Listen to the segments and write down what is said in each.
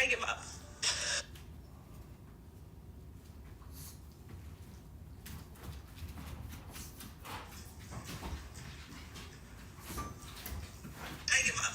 give up. I give up.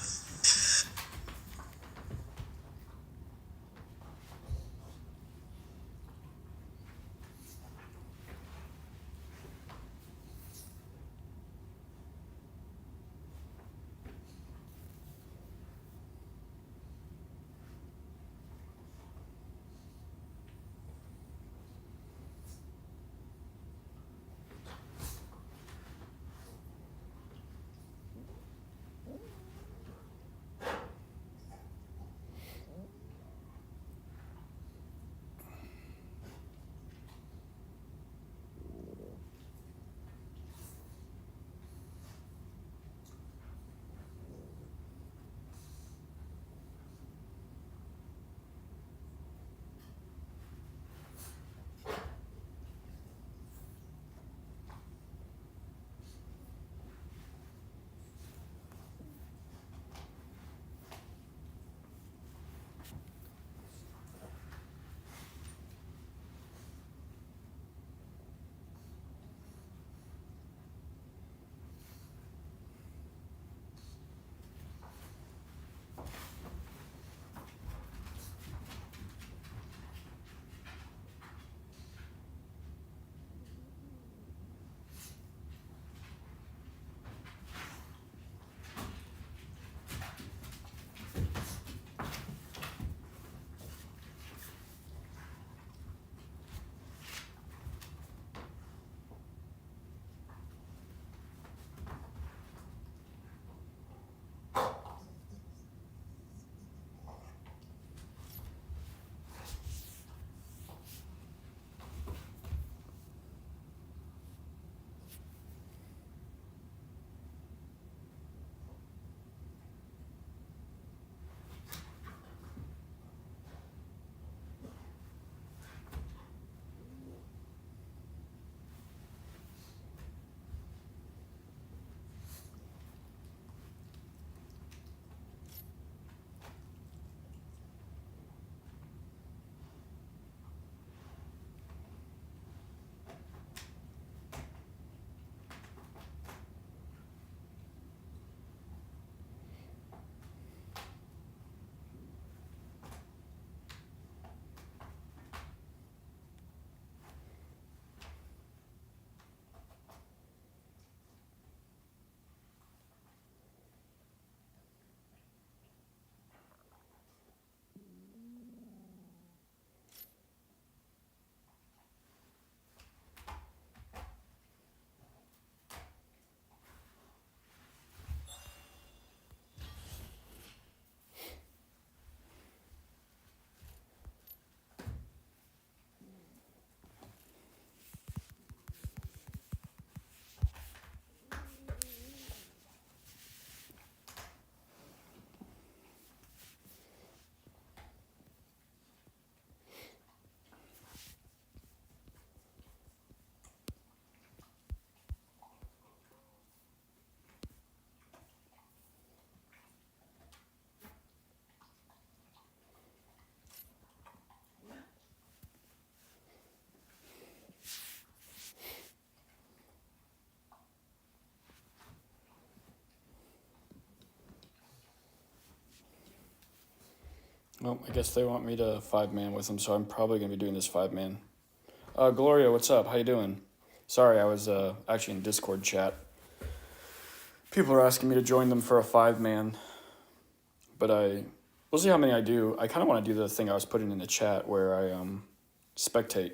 Well, I guess they want me to 5-man with them, so I'm probably gonna be doing this 5-man. Gloria, what's up? How you doing? Sorry, I was actually in Discord chat. People are asking me to join them for a 5-man, but we'll see how many I do. I kind of want to do the thing I was putting in the chat where I spectate.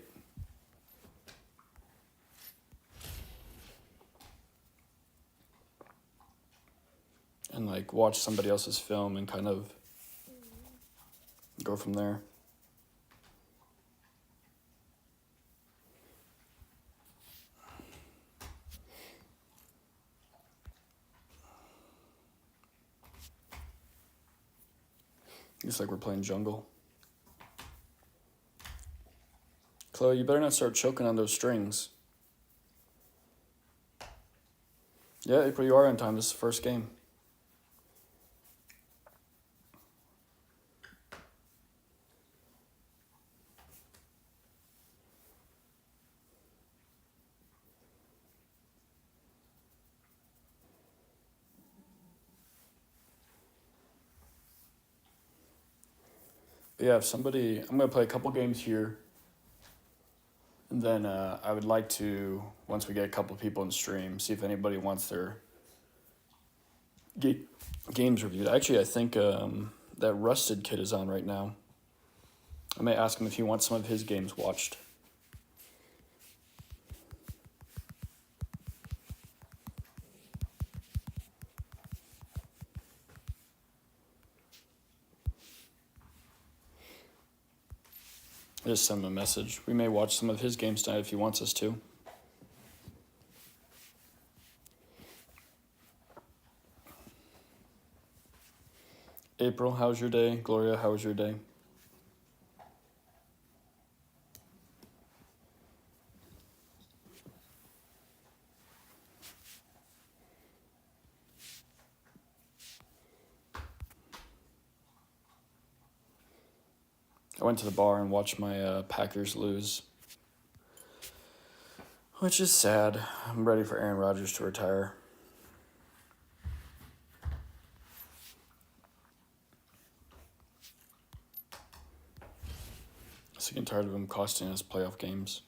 And like watch somebody else's film and kind of go from there. Looks like we're playing jungle. Chloe, you better not start choking on those strings. Yeah, April, you are on time. This is the first game. But yeah, if somebody, I'm gonna play a couple games here, and then I would like to, once we get a couple people in stream, see if anybody wants their ga- games reviewed. Actually, I think that Rusted Kid is on right now. I may ask him if he wants some of his games watched. Just send him a message. We may watch some of his games tonight if he wants us to. April, how's your day? Gloria, how was your day? I went to the bar and watched my Packers lose, which is sad. I'm ready for Aaron Rodgers to retire. Sick and tired of him costing us playoff games.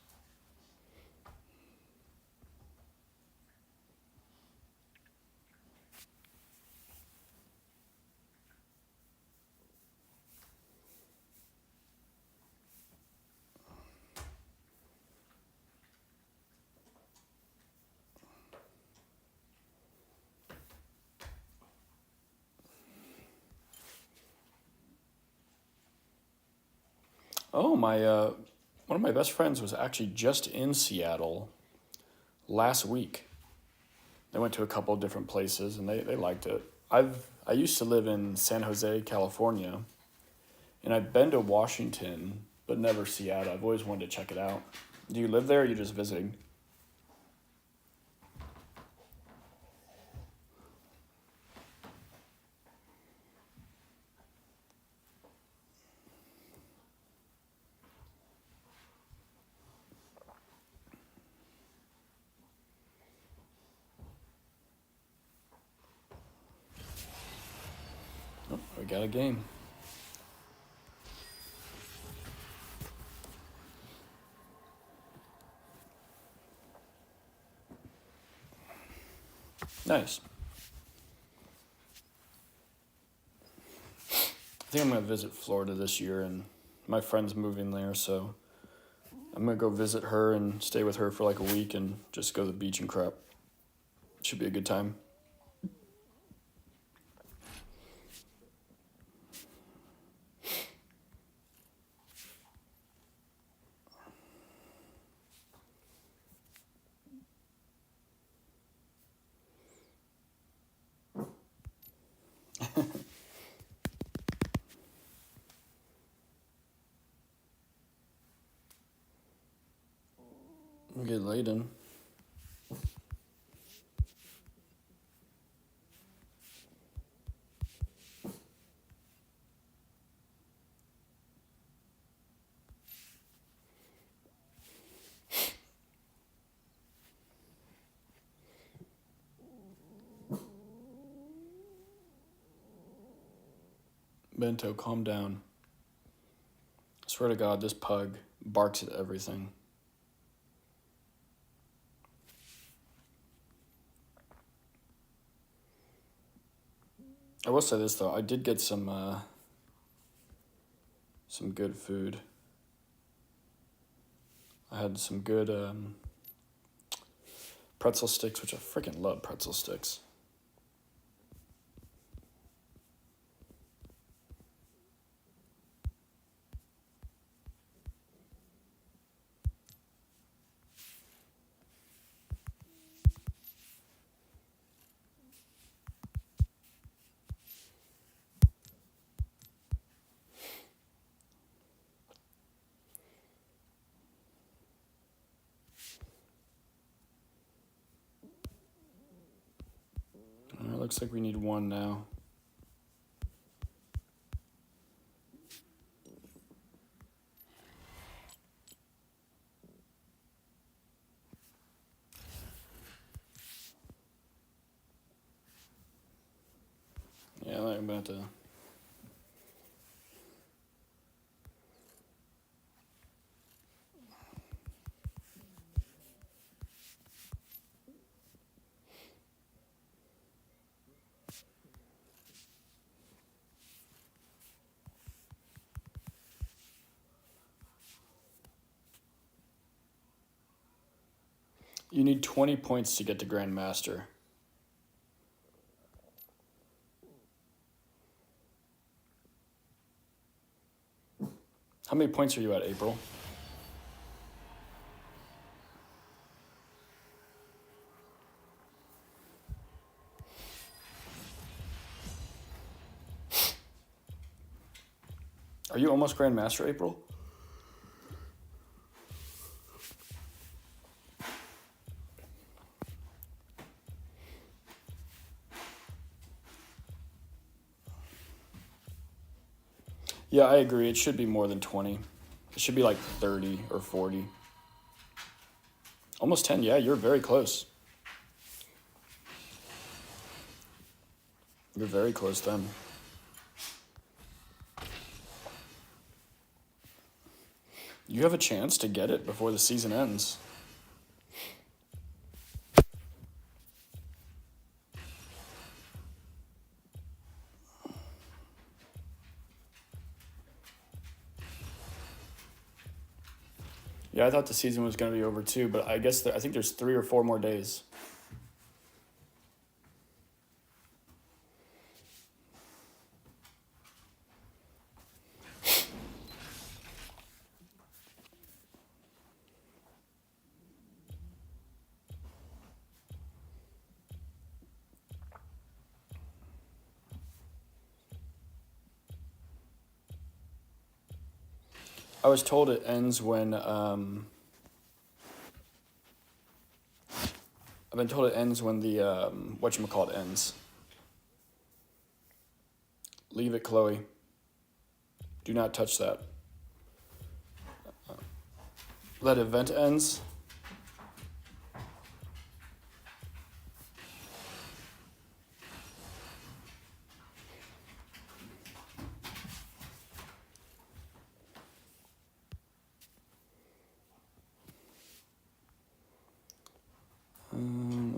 Oh, my one of my best friends was actually just in Seattle last week. They went to a couple of different places and they liked it. I used to live in San Jose, California, and I've been to Washington, but never Seattle. I've always wanted to check it out. Do you live there or are you just visiting? Oh, we got a game. Nice. I think I'm going to visit Florida this year, and my friend's moving there, so I'm going to go visit her and stay with her for like a week and just go to the beach and crap. Should be a good time. We'll get Layden. Bento, calm down. I swear to God, this pug barks at everything. I will say this though, I did get some good food. I had some good pretzel sticks, which I freaking love pretzel sticks. It looks like we need one now. Yeah, I'm about to. You need 20 points to get to Grandmaster. How many points are you at, April? Are you almost Grandmaster, April? Yeah, I agree. It should be more than 20. It should be like 30 or 40. Almost 10, yeah, you're very close. You're very close then. You have a chance to get it before the season ends. Yeah, I thought the season was going to be over too, but I guess I think there's 3 or 4 more days. I was told it ends when I've been told it ends when the whatchamacallit ends. Leave it, Chloe. Do not touch that. That event ends.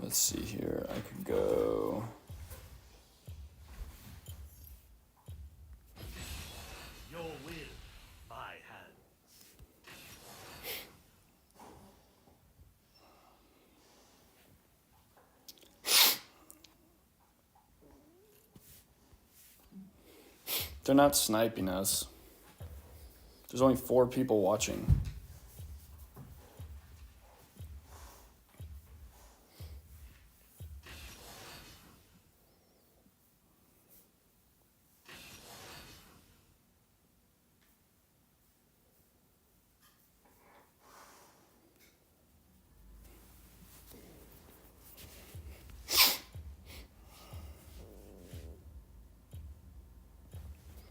Let's see here. I could go. Your will, my hands. They're not sniping us. There's only 4 people watching.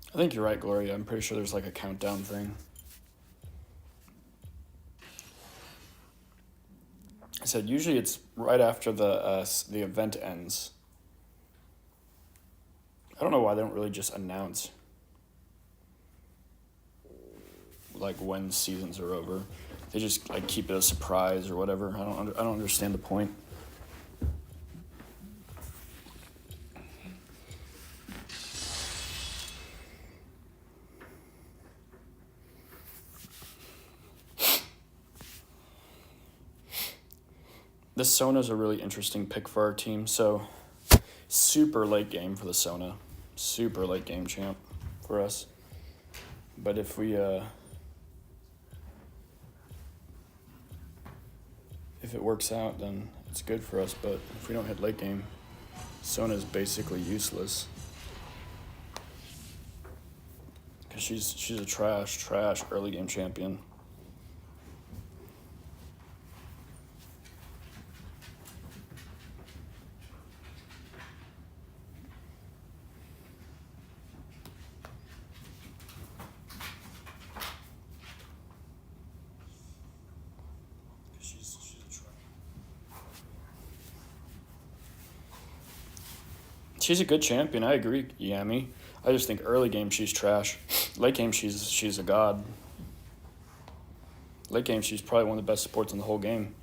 I think you're right, Gloria. I'm pretty sure there's like a countdown thing. I said usually it's right after the event ends. I don't know why they don't really just announce like when seasons are over. They just like keep it a surprise or whatever. I don't understand the point. This Sona's a really interesting pick for our team. So, super late game for the Sona. Super late game champ for us. But if we, if it works out, then it's good for us. But if we don't hit late game, Sona's basically useless. Because she's a trash early game champion. She's a good champion. I agree, Yami. I just think early game she's trash. Late game she's a god. Late game she's probably one of the best supports in the whole game.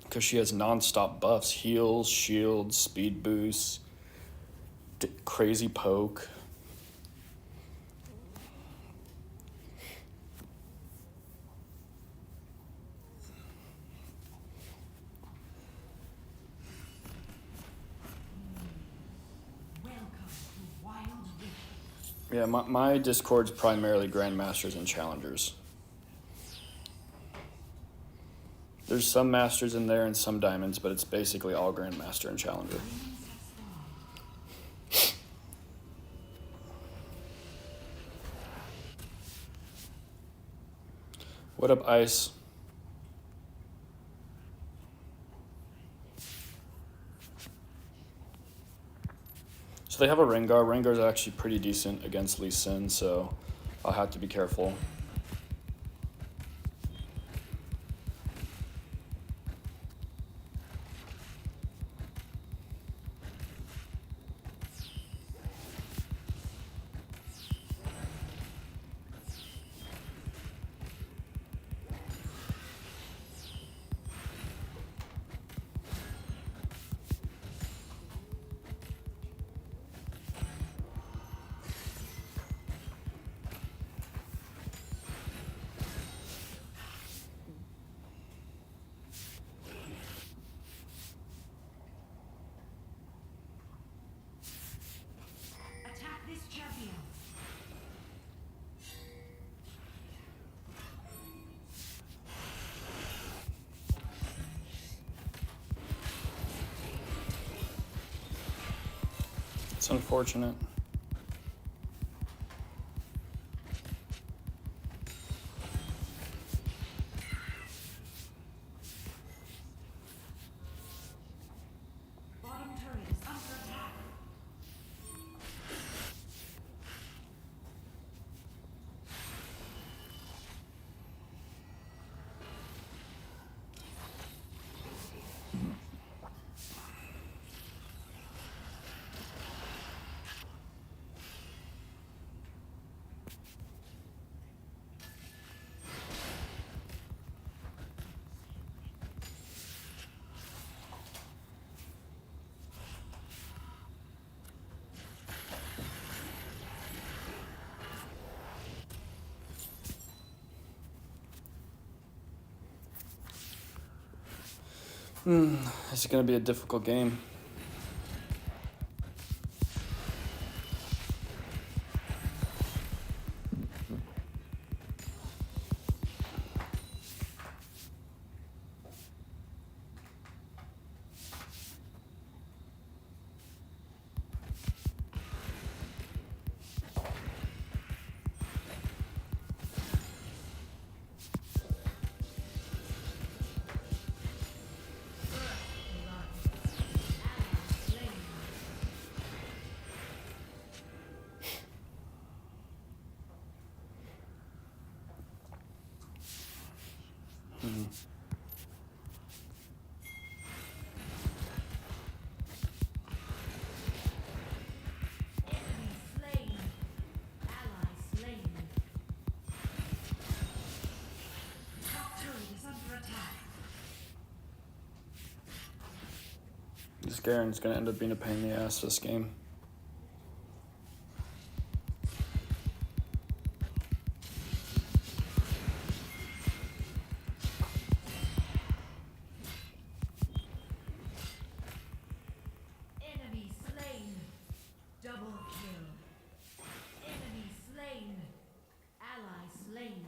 Because she has non-stop buffs. Heals, shields, speed boosts, crazy poke. Yeah, my Discord's primarily Grandmasters and Challengers. There's some Masters in there and some Diamonds, but it's basically all Grandmaster and Challenger. What up, Ice? So they have a Rengar. Rengar's actually pretty decent against Lee Sin, so I'll have to be careful. Attack this champion. It's unfortunate. Bottom turret is under attack. It's going to be a difficult game. Enemy slain. Ally slain. Top turret is under attack. This Garen's going to end up being a pain in the ass this game. Enemy slain. Double kill. Enemy slain. Ally slain.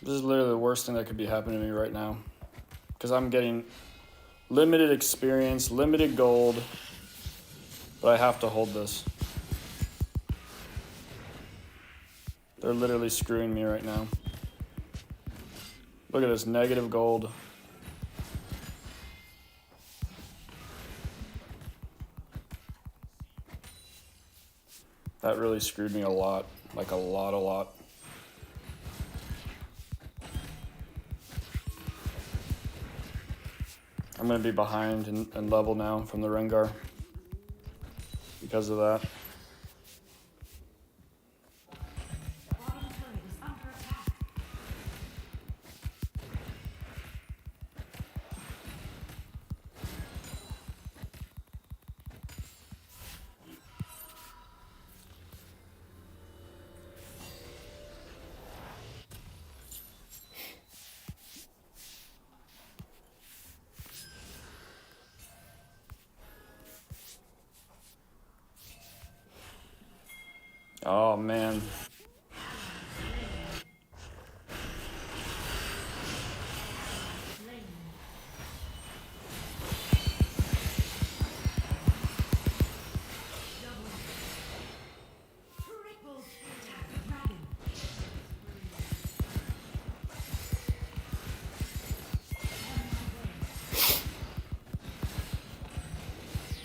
This is literally the worst thing that could be happening to me right now. Because I'm getting limited experience, limited gold, but I have to hold this. They're literally screwing me right now. Look at this, negative gold. That really screwed me a lot, like a lot. I'm going to be behind in level now from the Rengar because of that. Bottom turret is under attack. Oh, man. Triple attack the dragon.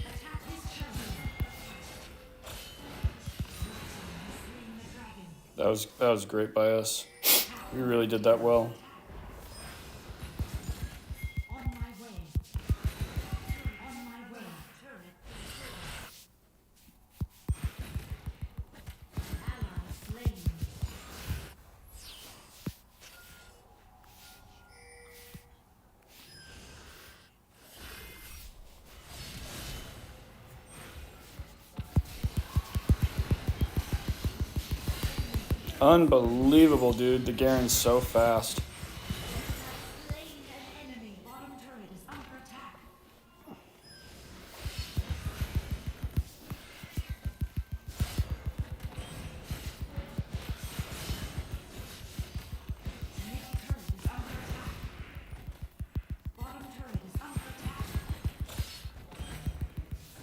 Attack his turret. Slain the dragon. That was great by us. We really did that well. On my way. On my way. Turret destroyed. Ally slain. Unbelievable, dude. The Garen's so fast. Slain an enemy. Bottom turret is under attack. Mid turret is under attack. Bottom turret is under attack.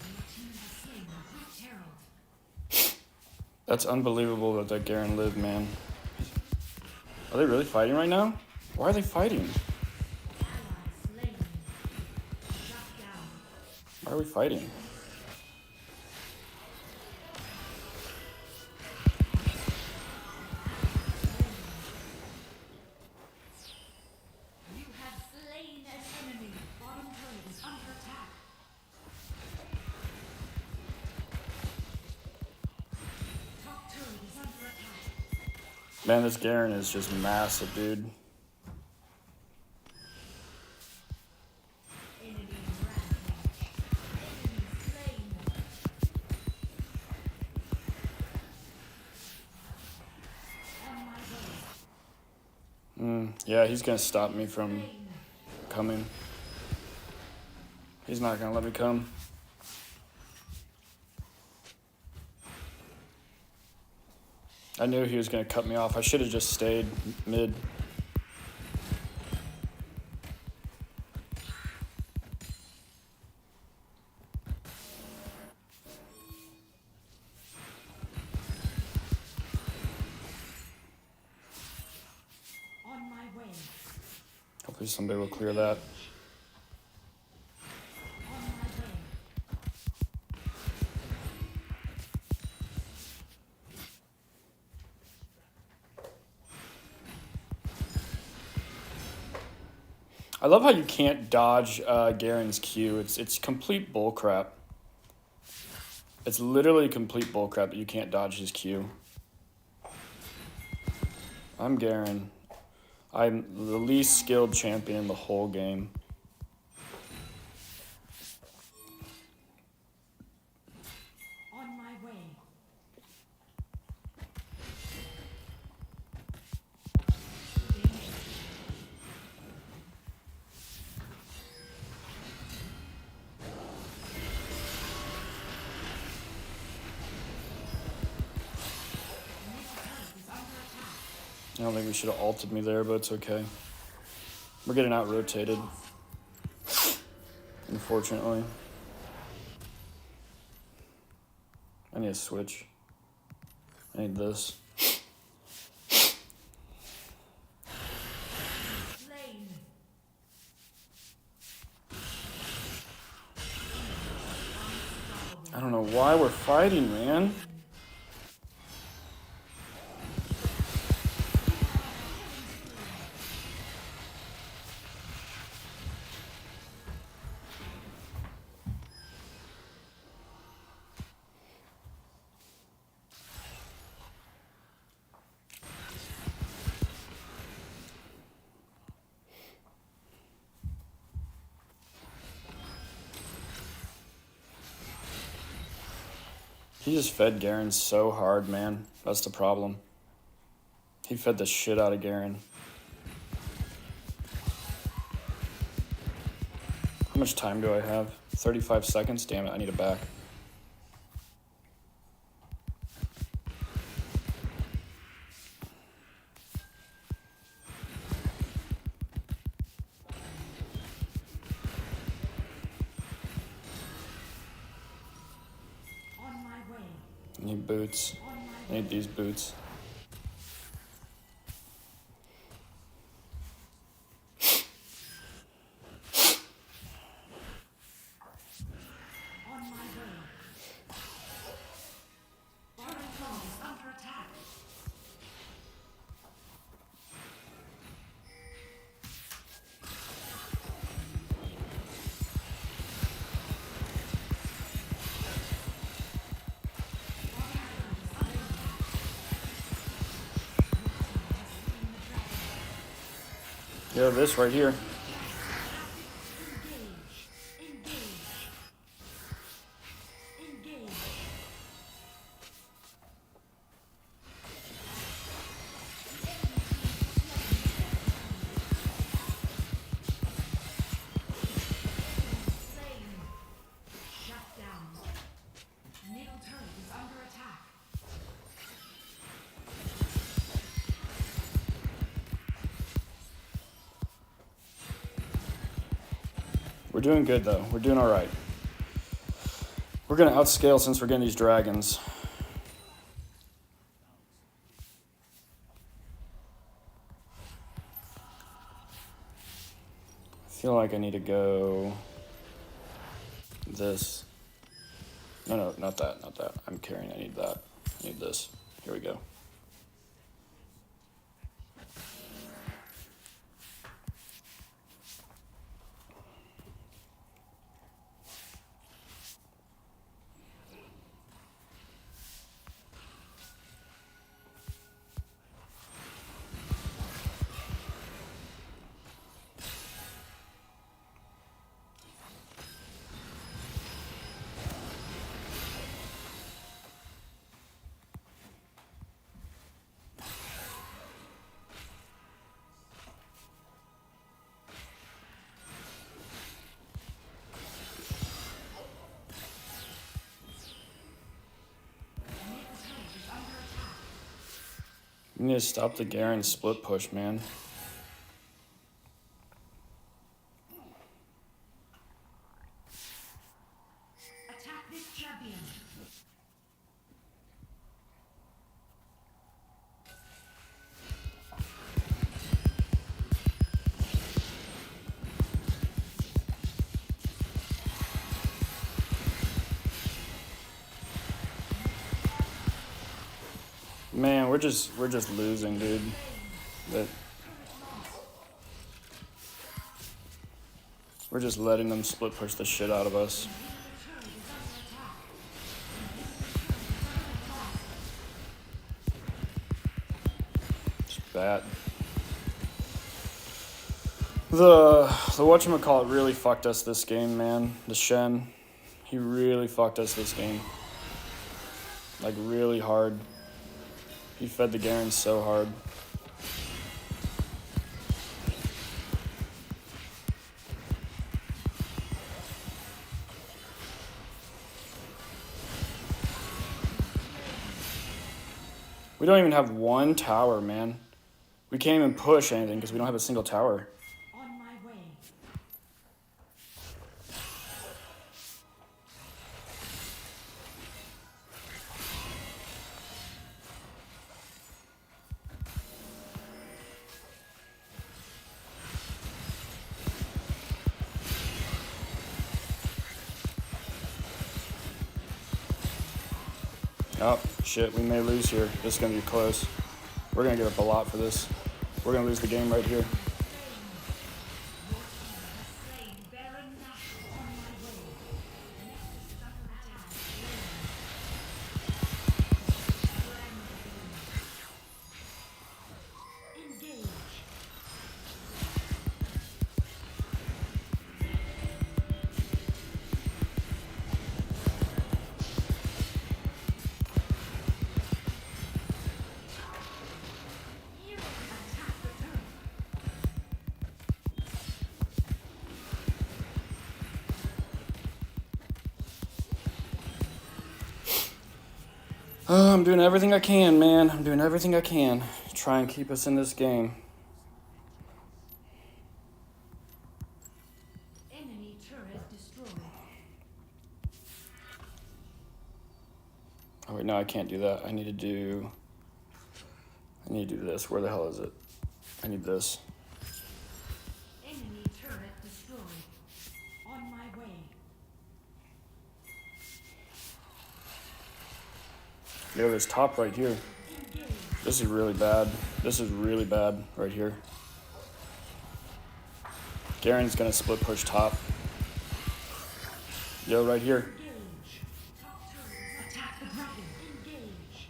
Your team has slain the Great Herald. That's unbelievable that that Garen lived, man. Are they really fighting right now? Why are they fighting? Ally slain. Shut down. Why are we fighting? You have slain an enemy. Bottom turret is under attack. Top turret is under attack. Man, this Garen is just massive, dude. Enemy rampage. Enemy slain. On my way. Yeah, he's gonna stop me from Slain. coming. He's not gonna let me come. I knew he was gonna cut me off. I should have just stayed mid. On my way. Hopefully somebody will clear that. On my way. I love how you can't dodge Garen's Q. It's complete bullcrap. It's literally complete bullcrap that you can't dodge his Q. I'm Garen. I'm the least skilled champion in the whole game. On my way. I don't think we should have ulted me there, but it's okay. We're getting out rotated. Unfortunately. I need a switch. I need this. Slain. I don't know why we're fighting, man. He just fed Garen so hard, man. That's the problem. He fed the shit out of Garen. How much time do I have? 35 seconds? Damn it, I need it back. I need boots. I need these boots. On my way. Bottom tower is under attack. Yeah, this right here. Engage. Engage. Slain. Shut down. Middle turret is under attack. We're doing good though. We're doing all right. We're gonna outscale since we're getting these dragons. I feel like I need to go this. No, not that, not that. I'm carrying, I need that. I need this. Here we go. We need to stop the Garen split push, man. Attack this champion. Man, we're just losing, dude. We're just letting them split push the shit out of us. It's bad. The whatchamacallit really fucked us this game, man. The Shen. He really fucked us this game. Like really hard. He fed the Garen so hard. We don't even have one tower, man. We can't even push anything because we don't have a single tower. On my way. Oh, shit, we may lose here. This is going to be close. We're going to give up a lot for this. We're going to lose the game right here. Slain Baron Nashor on my way. Nexus is under attack. Engage. Attack the turret. Oh, I'm doing everything I can, man. I'm doing everything I can to try and keep us in this game. Enemy turret destroyed. Oh wait, no, I can't do that. I need to do this. Where the hell is it? I need this. Enemy turret destroyed. On my way. Yo, this top right here. Engage. This is really bad. This is really bad right here. Garen's gonna split push top. Yo, right here. Engage. Top turret. Attack the dragon. Engage.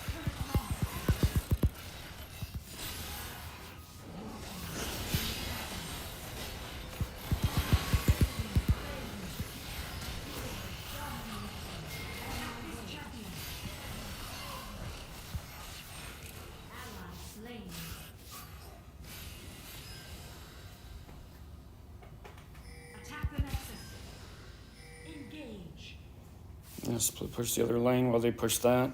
Turret lost. Attack this champion. Ally slain. Attack the nexus. Engage. Yeah, split push the other lane while they push that.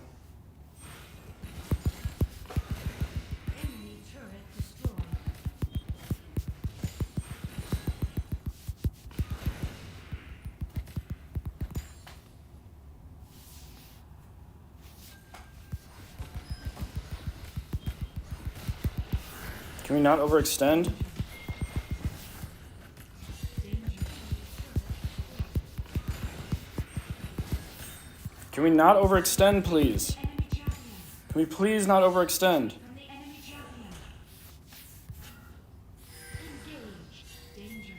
Enemy turret destroyed. Can we not overextend? Danger. Can we not overextend, please? Enemy champion. Can we please not overextend? From the enemy champion. Engage. Danger.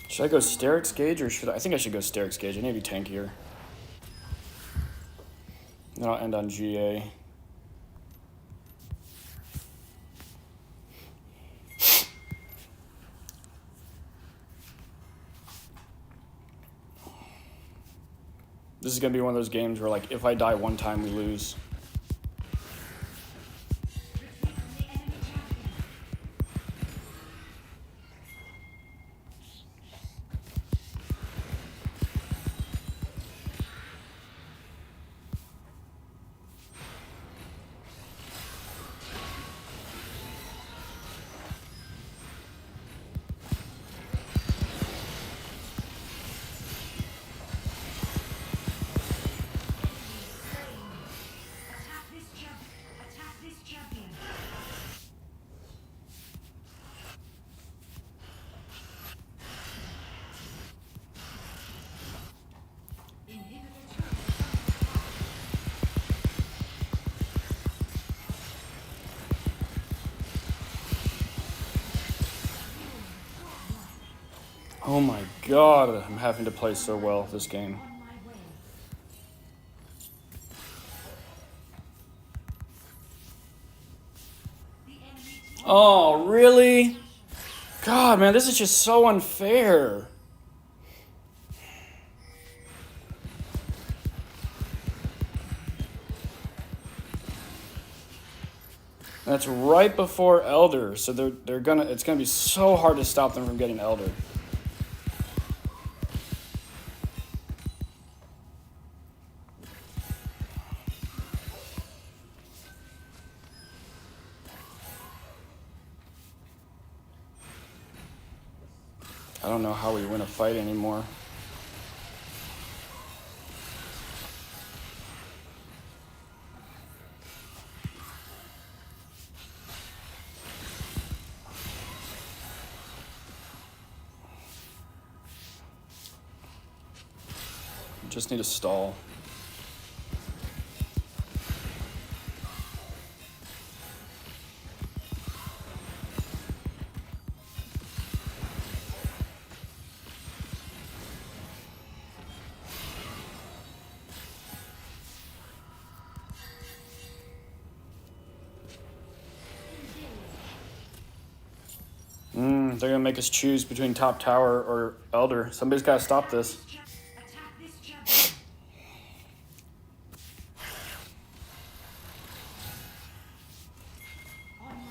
Should I go Sterix Gauge or should I think I should go Sterix Gauge. I need to be tankier. Then I'll end on GA. This is gonna be one of those games where like if I die one time we lose. Retreat from the enemy champion. Attack this champion. Attack this champion. Inhibitor turret. Oh my god, I'm having to play so well this game. On my way. The enemy team. Oh, really? God, man, this is just so unfair. That's right before Elder, so it's gonna be so hard to stop them from getting Elder. I don't know how we win a fight anymore. Just need a stall. They're gonna make us choose between top tower or Elder. Somebody's gotta stop this. Attack this champion. On my way.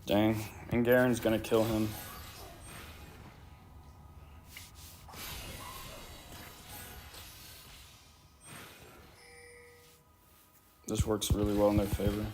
Dang. And Garen's gonna kill him. This works really well in their favor.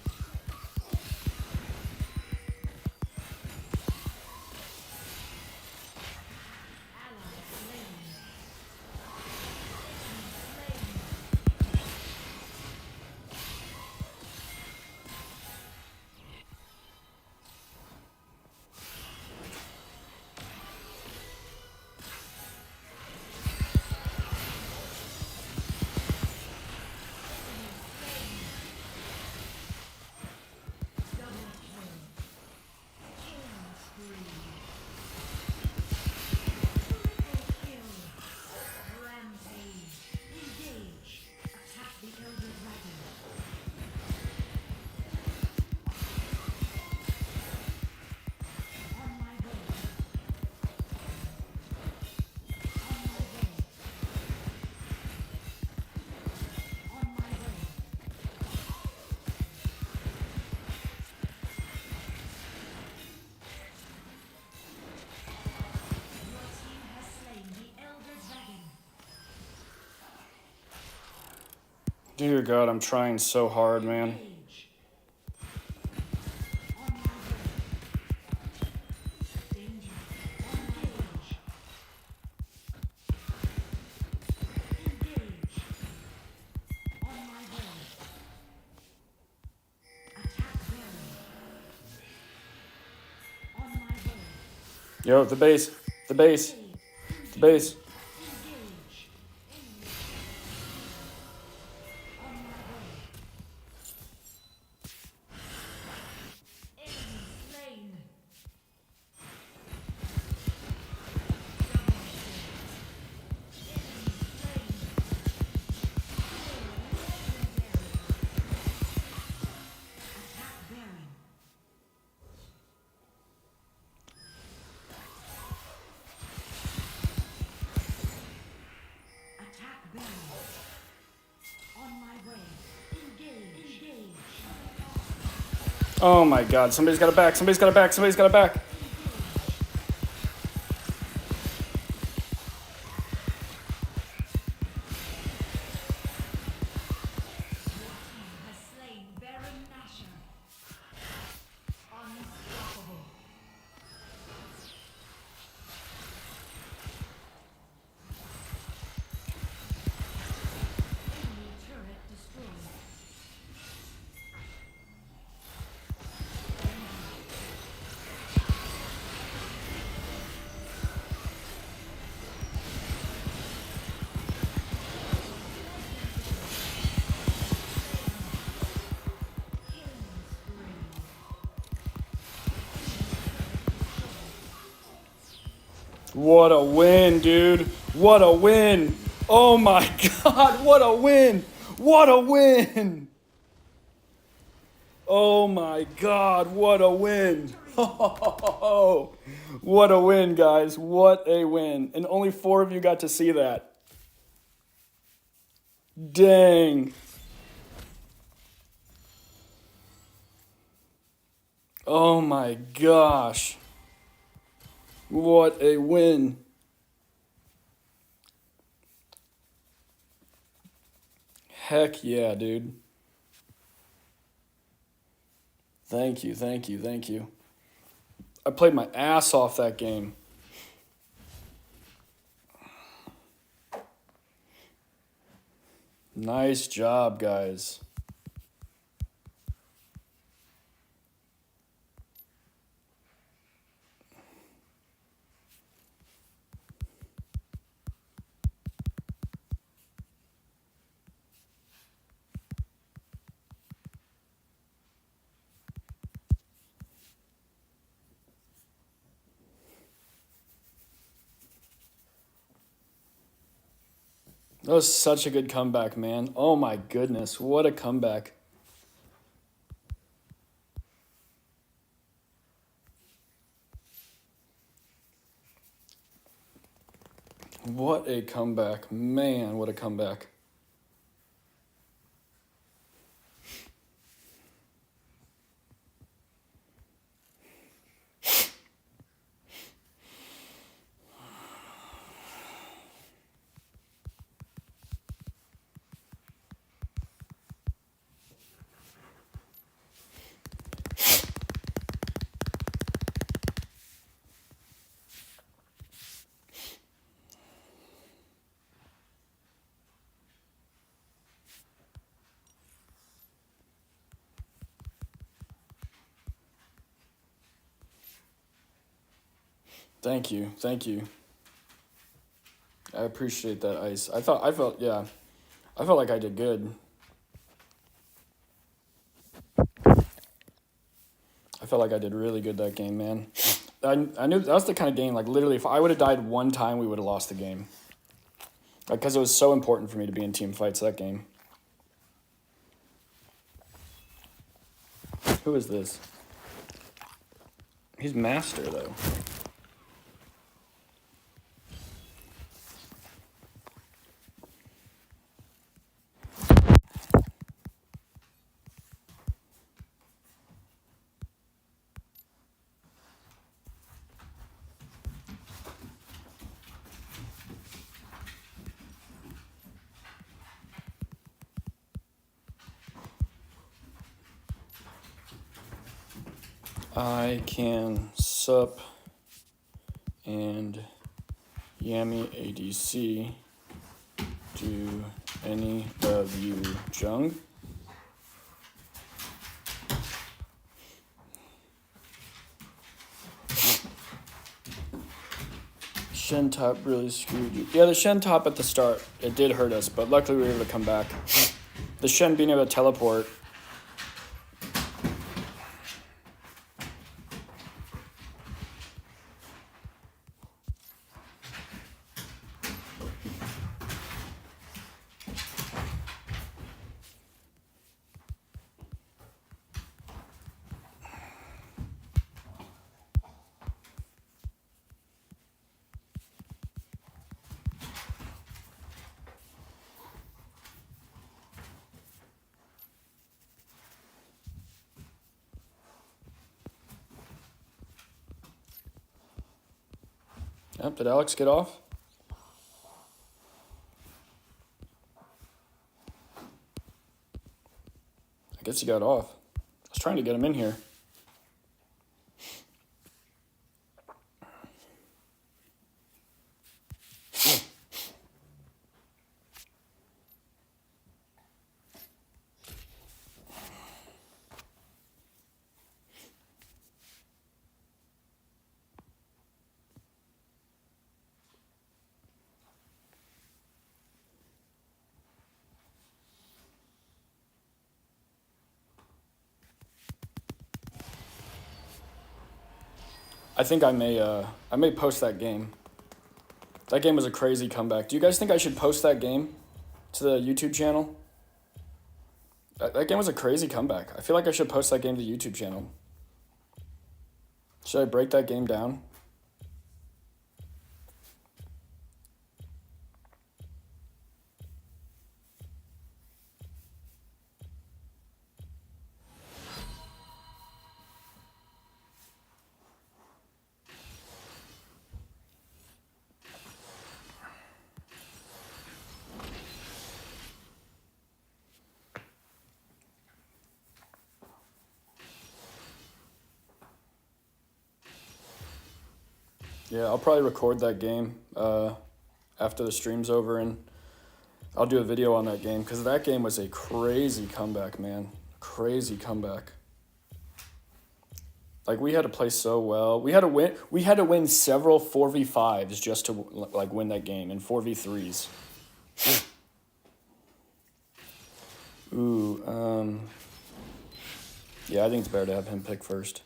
Dear God, I'm trying so hard, man. Yo, the base. The base. The base. Oh my God, somebody's got a back, somebody's got a back, somebody's got a back. What a win, dude. What a win. Oh my God, what a win. What a win. Oh my God, what a win. What a win, guys. What a win. And only 4 of you got to see that. Dang. Oh my gosh. What a win. Heck yeah, dude. Thank you, thank you, thank you. I played my ass off that game. Nice job, guys. That was such a good comeback, man. Oh my goodness, what a comeback. What a comeback. Man, what a comeback. Thank you. Thank you. I appreciate that, Ice. I felt like I did good. I felt like I did really good that game, man. I knew that was the kind of game, like, literally, if I would have died one time, we would have lost the game. Like, because it was so important for me to be in team fights that game. Who is this? He's master, though. I can sup and Yami ADC. Do any of you Jung? Shen top really screwed you. Yeah, the Shen top at the start, it did hurt us, but luckily we were able to come back. The Shen being able to teleport. Yep, did Alex get off? I guess he got off. I was trying to get him in here. I think I may post that game. That game was a crazy comeback. Do you guys think I should post that game to the YouTube channel? That game was a crazy comeback. I feel like I should post that game to the YouTube channel. Should I break that game down? Yeah, I'll probably record that game after the stream's over, and I'll do a video on that game, because that game was a crazy comeback, man. Crazy comeback. Like, we had to play so well. We had to win several 4v5s just to, like, win that game, and 4v3s. Ooh, yeah, I think it's better to have him pick first.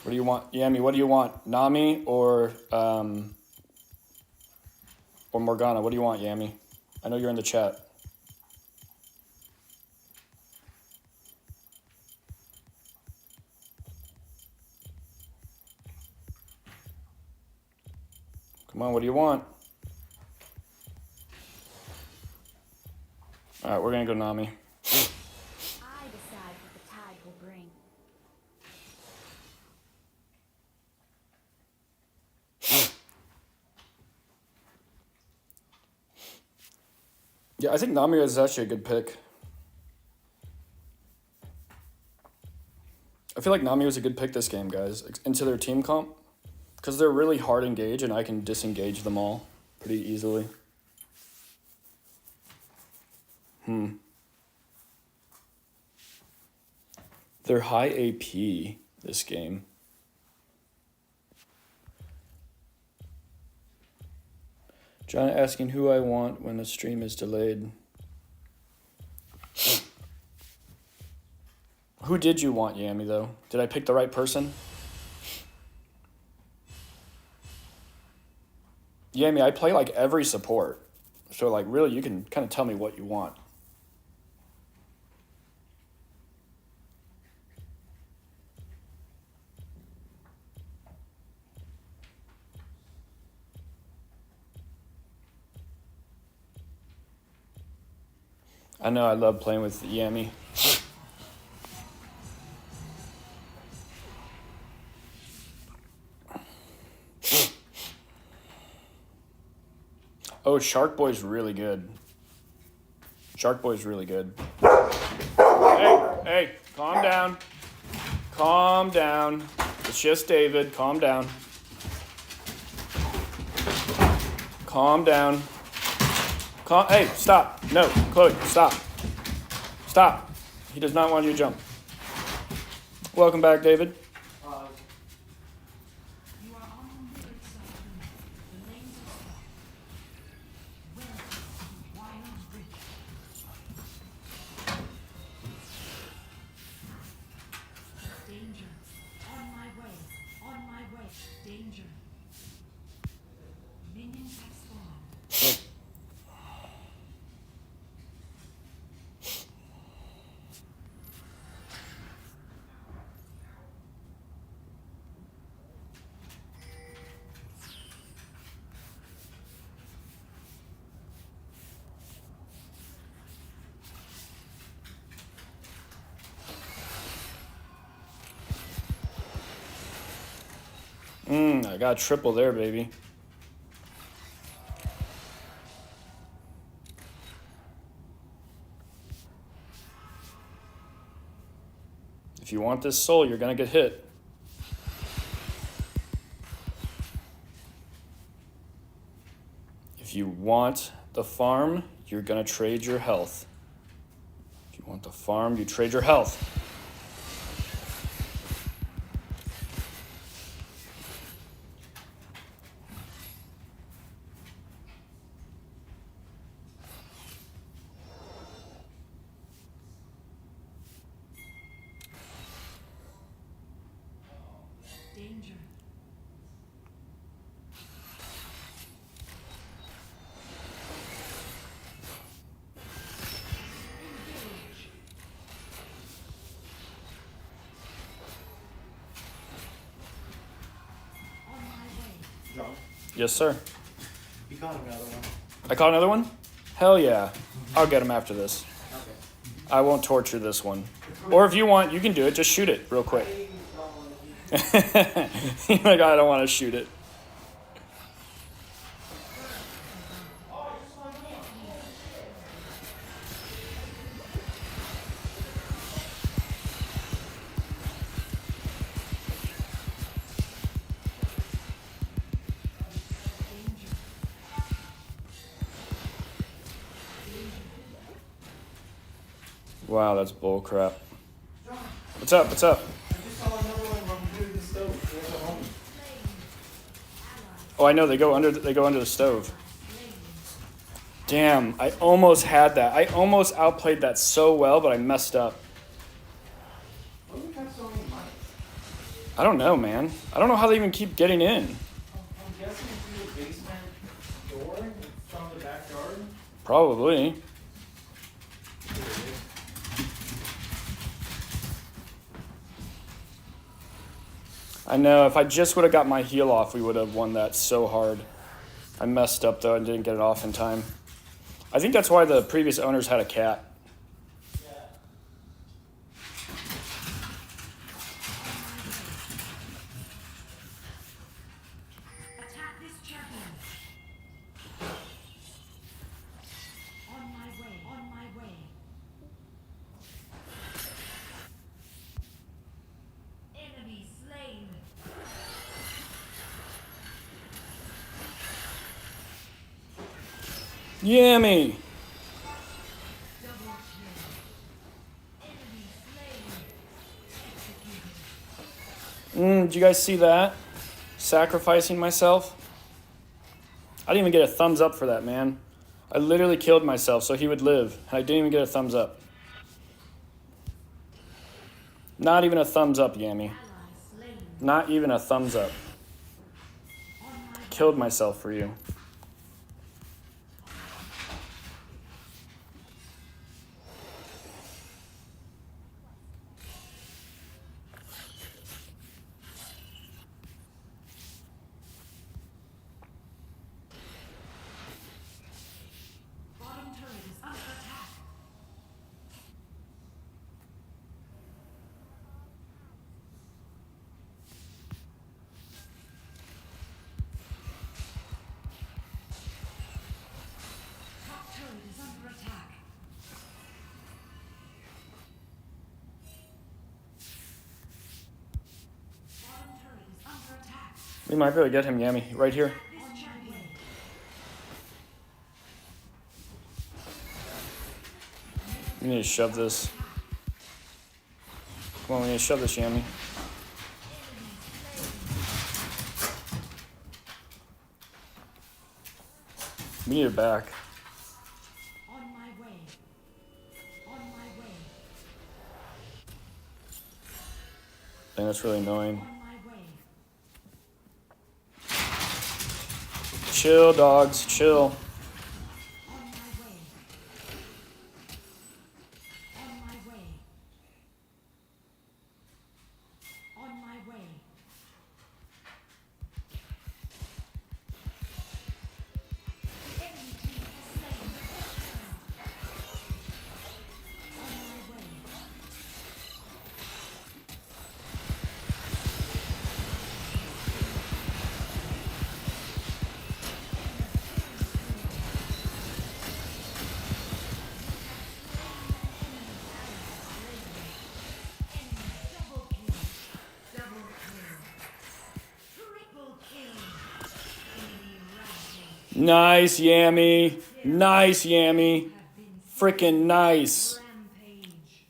What do you want? Yami, what do you want? Nami or Morgana? What do you want, Yami? I know you're in the chat. Come on, what do you want? All right, we're going to go Nami. I decide what the tide will bring. Yeah, I think Nami is actually a good pick. I feel like Nami was a good pick this game, guys, into their team comp. Because they're really hard engaged, and I can disengage them all pretty easily. They're high AP this game. John asking who I want when the stream is delayed. Who did you want, Yami, though? Did I pick the right person? Yami, I play like every support. So like really you can kind of tell me what you want. I know I love playing with Yami. Oh, Shark Boy's really good. Shark Boy's really good. Hey, calm down. Calm down. It's just David. Calm down. Calm down. Hey, stop. No, Chloe, stop. Stop. He does not want you to jump. Welcome back, David. You are on the good side. The lanes are stopped. Welcome to Wild Rift. Danger. On my way. On my way. Danger. Minions have spawned. I got a triple there, baby. If you want this soul, you're gonna get hit. If you want the farm, you're gonna trade your health. If you want the farm, you trade your health. Danger. Engage. On my way. John, Yes, sir. you caught another one. I caught another one? Hell yeah. I'll get him after this. Okay. I won't torture this one. Or if you want, you can do it. Just shoot it real quick. You're like, I don't want to shoot it. Wow, that's bull crap. What's up? What's up? I just saw another one run through the stove. There's a home. Oh, I know they go under the stove. Damn, I almost had that. I almost outplayed that so well, but I messed up. Why do we have so many mics? I don't know, man. I don't know how they even keep getting in. I'm guessing through the basement door from the backyard. Probably. I know, if I just would have got my heal off, we would have won that so hard. I messed up, though, and didn't get it off in time. I think that's why the previous owners had a cat. Attack this champion. On my way. On my way. Enemy slain. Yummy! Double kill. Enemy slain. Executed. Did you guys see that? Sacrificing myself? I didn't even get a thumbs up for that, man. I literally killed myself so he would live. I didn't even get a thumbs up. Not even a thumbs up, Yami. Ally slain. Not even a thumbs up. On my Killed myself for you. bottom turret is under attack. Top turret is under attack. Bottom turret is under attack. We might be able to get him, Yami. Right here. This champion. We need to shove this. Come on, we need to shove this, Yami. We need it back. On my way. On my way. Dang, that's really annoying. On my way. Chill, dogs. Chill. On my way. On my way. On my way. Enemy team has slain the Hexer. On my way. Double kill. Double kill. Triple kill. Enemy rampage. Nice, Yami. Nice, Yami. Have been Freaking nice. rampage.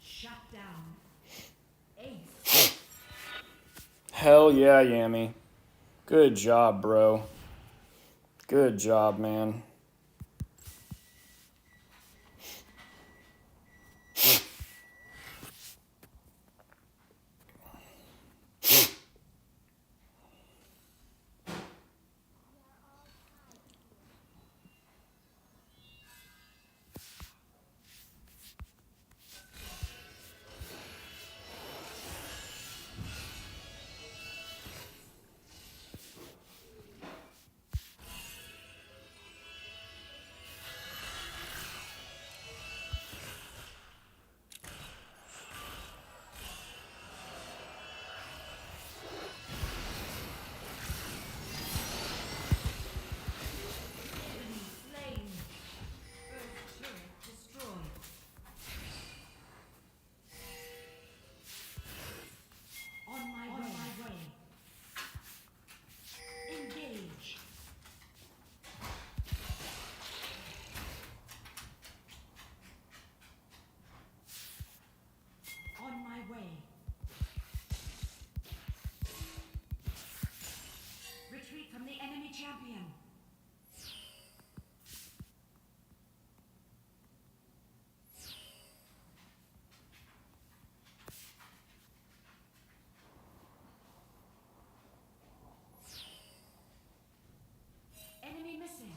Shut down. Ace. Hell yeah, Yami. Good job, bro. Good job, man. Enemy slain. First turret destroyed. On my way. Engage. On my way. Retreat from the enemy champion. Enemy missing.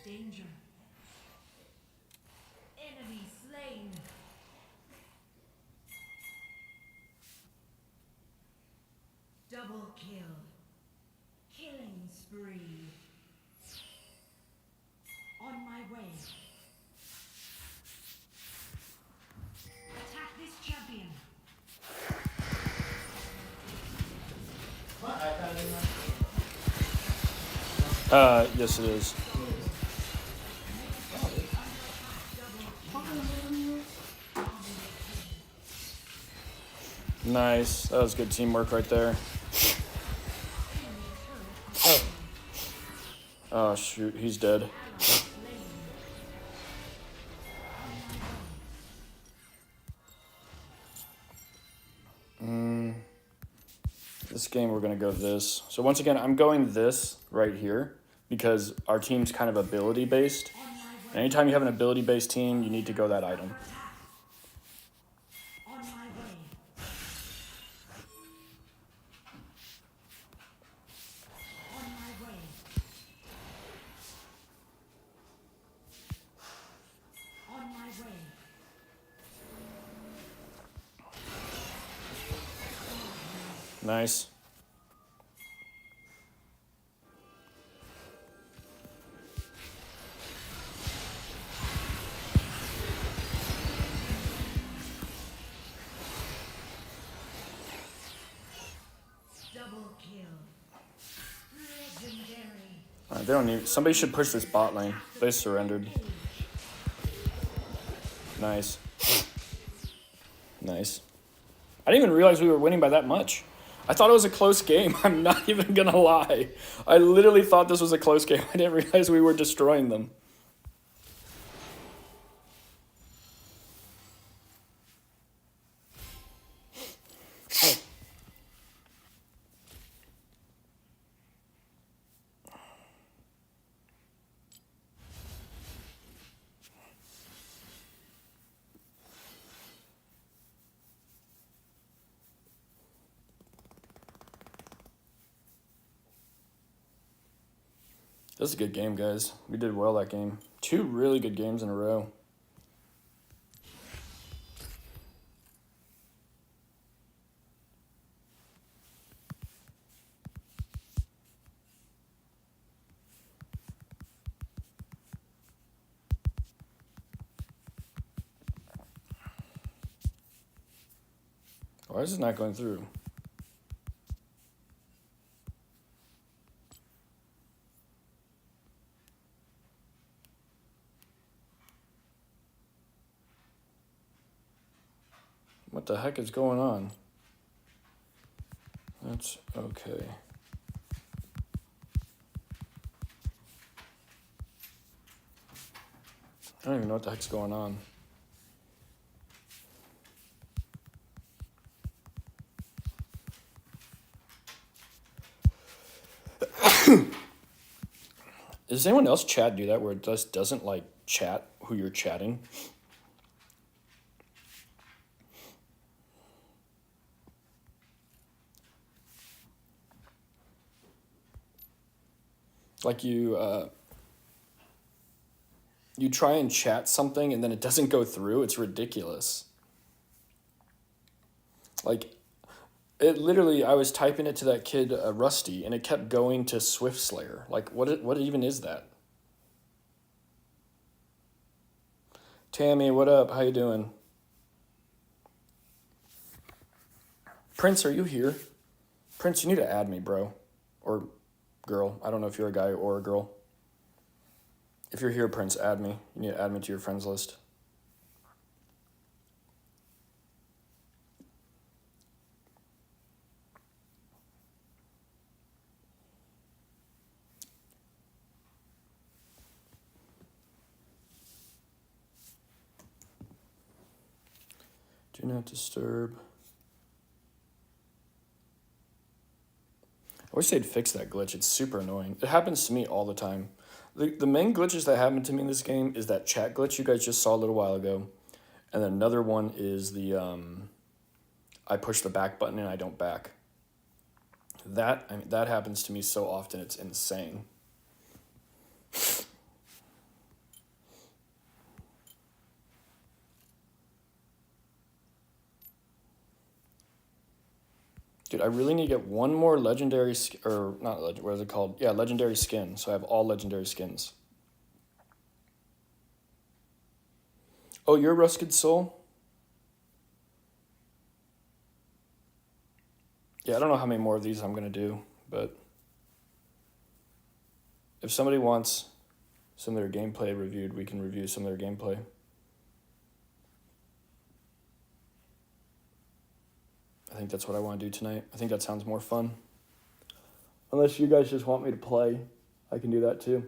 Danger. Enemy slain. Double kill. Killing spree. On my way. Attack this champion. What iPad is that? Yes it is. Nice. That was good teamwork right there. Oh shoot, he's dead. This game we're gonna go this. So once again, I'm going this right here because our team's kind of ability based. And anytime you have an ability based team, you need to go that item. On my way. On my way. On my way. Nice. Double kill. Legendary. They don't need. Somebody should push this bot lane. They surrendered. Nice. Nice. I didn't even realize we were winning by that much. I thought it was a close game. I'm not even gonna lie. I literally thought this was a close game. I didn't realize we were destroying them. This is a good game, guys. We did well that game. 2 really good games in a row. Why is this not going through? What the heck is going on? That's okay. I don't even know what the heck's going on. Does anyone else chat do that where it just doesn't like chat who you're chatting? Like you try and chat something and then it doesn't go through. It's ridiculous. Like, it literally, I was typing it to that kid, Rusty, and it kept going to Swift Slayer. Like, what even is that? Tammy, what up? How you doing? Prince, are you here? Prince, you need to add me, bro. Or girl. I don't know if you're a guy or a girl. If you're here, Prince, add me. You need to add me to your friends list. Do not disturb. I wish they'd fix that glitch. It's super annoying. It happens to me all the time. The main glitches that happen to me in this game is that chat glitch you guys just saw a little while ago. And then another one is the I push the back button and I don't back. That happens to me so often, it's insane. Dude, I really need to get one more legendary, or not legend, what is it called? Yeah, legendary skin. So I have all legendary skins. Oh, you're Rusted Soul? Yeah, I don't know how many more of these I'm going to do, but if somebody wants some of their gameplay reviewed, we can review some of their gameplay. I think that's what I want to do tonight. I think that sounds more fun. Unless you guys just want me to play, I can do that too.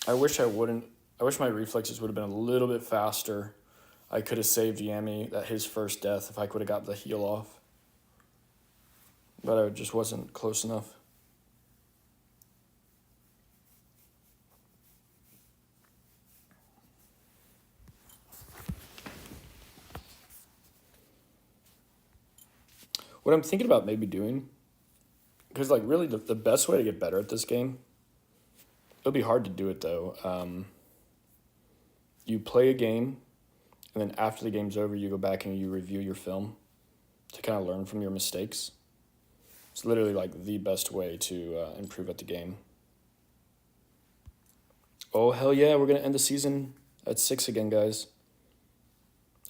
I wish I wouldn't. I wish my reflexes would have been a little bit faster. I could have saved Yami at his first death if I could have got the heal off. But I just wasn't close enough. What I'm thinking about maybe doing, because like really the best way to get better at this game, it'll be hard to do it though. You play a game, and then after the game's over, you go back and you review your film to kind of learn from your mistakes. It's literally like the best way to improve at the game. Oh, hell yeah, we're going to end the season at 6 again, guys.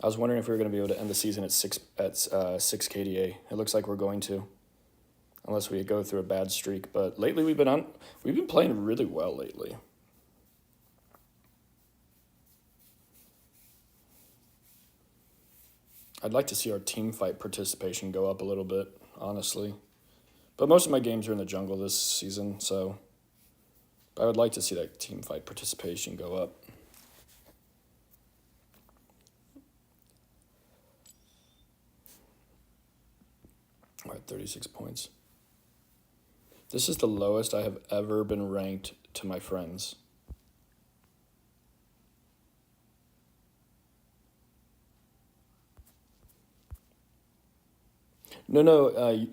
I was wondering if we were going to be able to end the season at 6 KDA. It looks like we're going to, unless we go through a bad streak. But lately we've been playing really well lately. I'd like to see our team fight participation go up a little bit, honestly. But most of my games are in the jungle this season, so I would like to see that team fight participation go up. All right, 36 points. This is the lowest I have ever been ranked to my friends. No.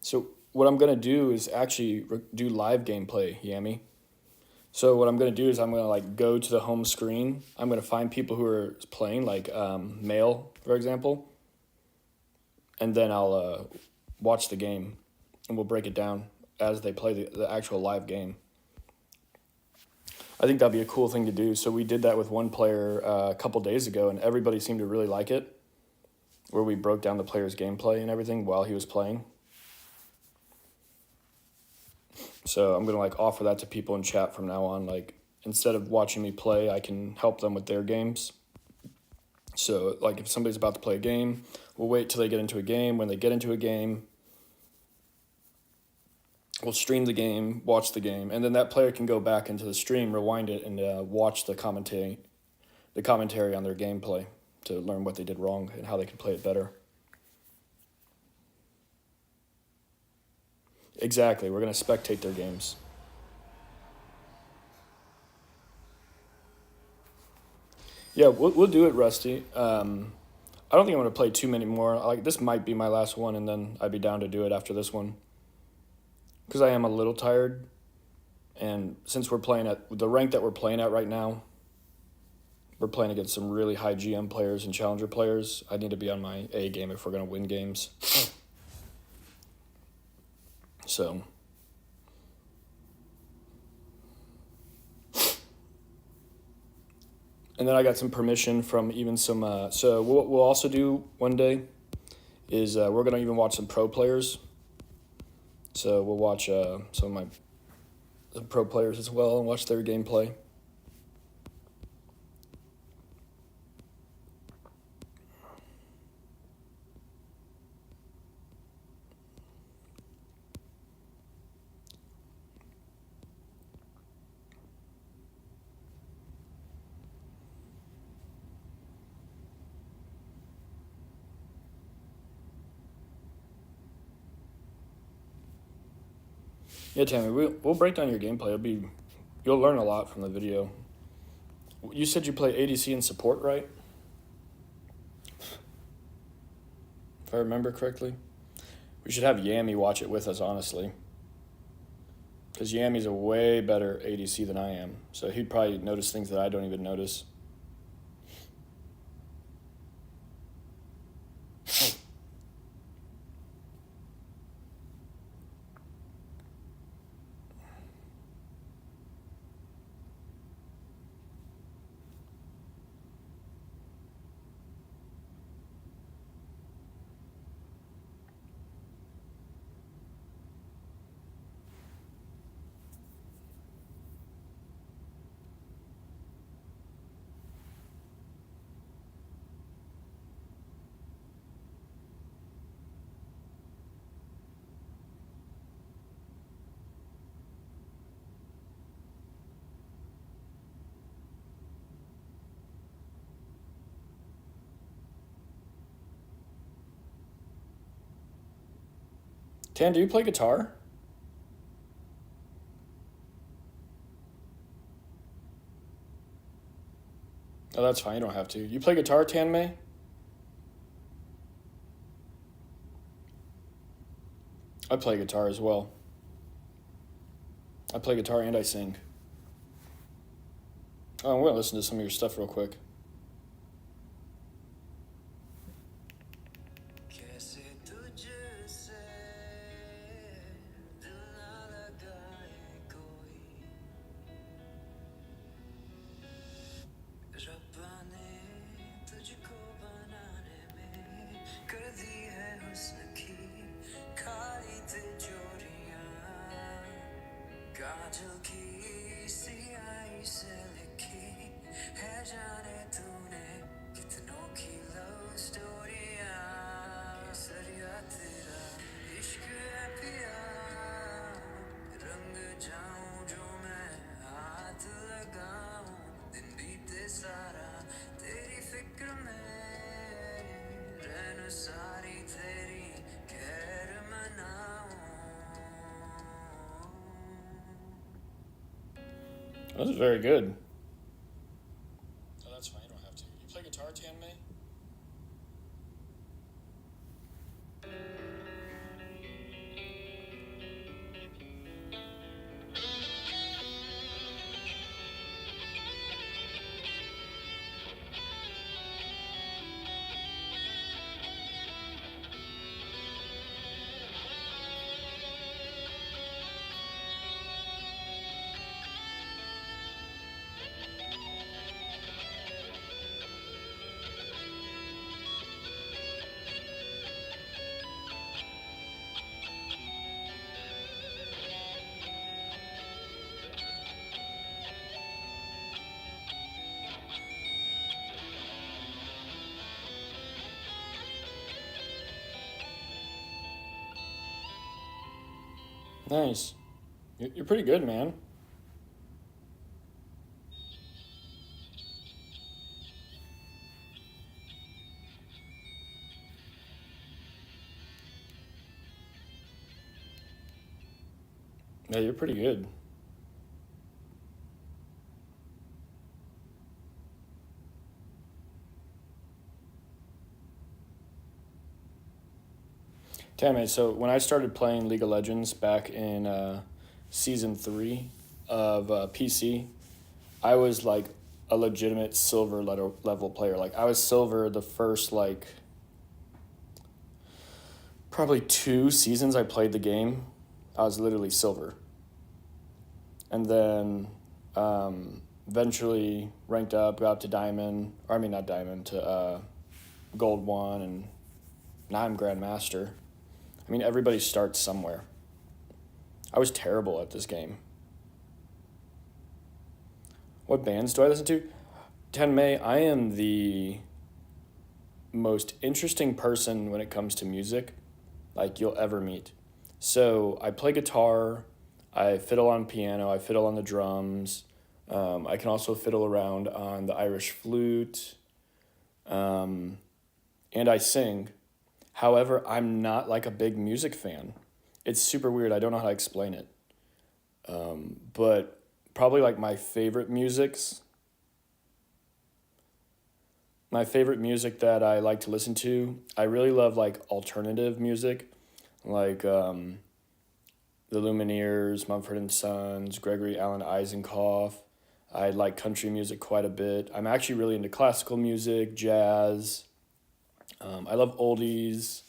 So what I'm gonna do is actually do live gameplay, Yami. So what I'm gonna do is I'm gonna like go to the home screen. I'm gonna find people who are playing, like male, for example, and then I'll watch the game, and we'll break it down as they play the actual live game. I think that'd be a cool thing to do. So we did that with one player a couple days ago, and everybody seemed to really like it, where we broke down the player's gameplay and everything while he was playing. So I'm going to like offer that to people in chat from now on. Like, instead of watching me play, I can help them with their games. So like if somebody's about to play a game, we'll wait till they get into a game. When they get into a game, we'll stream the game, watch the game, and then that player can go back into the stream, rewind it, and watch the commentary on their gameplay to learn what they did wrong and how they can play it better. Exactly, we're going to spectate their games. Yeah, we'll do it, Rusty. I don't think I'm going to play too many more. Like, this might be my last one, and then I'd be down to do it after this one. Because I am a little tired, and since we're playing at the rank that we're playing at right now, we're playing against some really high GM players and challenger players. I need to be on my A game if we're going to win games. So, and then I got some permission from even some, so what we'll also do one day is we're going to even watch some pro players. So we'll watch some of the pro players as well and watch their gameplay. Yeah, Tammy, we'll break down your gameplay. You'll learn a lot from the video. You said you play ADC and support, right? If I remember correctly. We should have Yami watch it with us, honestly. Because Yami's a way better ADC than I am. So he'd probably notice things that I don't even notice. Tan, do you play guitar? Oh, that's fine. You don't have to. You play guitar, Tan May? I play guitar as well. I play guitar and I sing. Oh, I'm going to listen to some of your stuff real quick. कैसे तुझसे दिल ना लगाए कोई रब्बा ने तुझको बनाने में कर दी है हुस्न की खाली तिजोरियां काजल की सियाही से लिखी है जाने तूने कितनों की लव स्टोरियां केसरिया तेरा इश्क है पिया रंग जाऊं जो मैं हाथ लगाऊं दिन बीते सारा तेरी फिक्र में रहना सारी तेरी खैर मनाऊं That was very good. Oh, that's fine. You don't have to. You play guitar, Tan May? Nice. You're pretty good, man. Yeah, you're pretty good. Tammy, so when I started playing League of Legends back in season 3 of PC, I was like a legitimate silver level player. Like I was silver the first like probably 2 seasons I played the game. I was literally silver. And then eventually ranked up, got up to diamond, or I mean not diamond, to gold 1, and now I'm grandmaster. I mean, everybody starts somewhere. I was terrible at this game. What bands do I listen to? Ten May, I am the most interesting person when it comes to music like you'll ever meet. So I play guitar, I fiddle on piano, I fiddle on the drums. I can also fiddle around on the Irish flute, and I sing. However, I'm not like a big music fan. It's super weird. I don't know how to explain it. But probably like my favorite music that I like to listen to, I really love like alternative music, like the Lumineers, Mumford & Sons, Gregory Alan Eisenkopf. I like country music quite a bit. I'm actually really into classical music, jazz. I love oldies,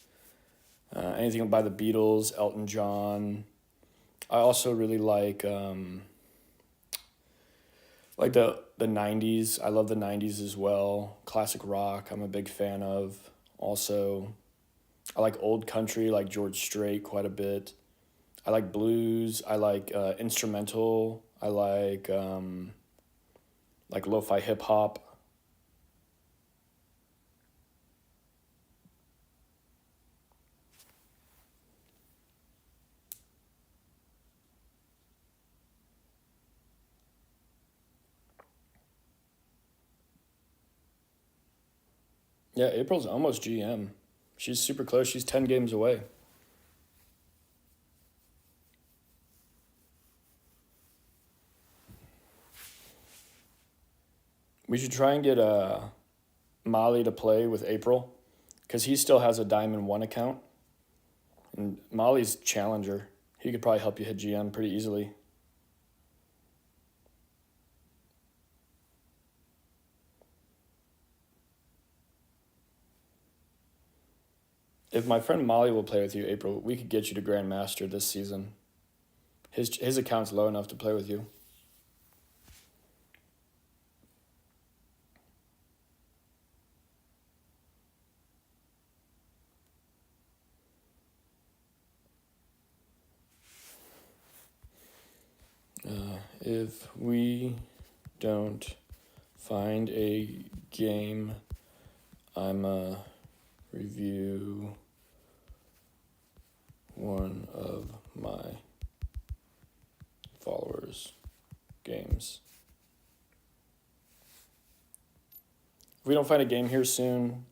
anything by the Beatles, Elton John. I also really like the 90s. I love the 90s as well. Classic rock, I'm a big fan of. Also, I like old country, like George Strait quite a bit. I like blues. I like instrumental. I like lo-fi hip hop. Yeah, April's almost GM. She's super close. She's 10 games away. We should try and get Molly to play with April, because he still has a Diamond 1 account. And Molly's Challenger. He could probably help you hit GM pretty easily. If my friend Molly will play with you, April, we could get you to Grandmaster this season. His account's low enough to play with you. If we don't find a game, I'm review one of my followers' games. If we don't find a game here soon,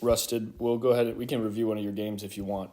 Rusted, we'll go ahead. We can review one of your games if you want.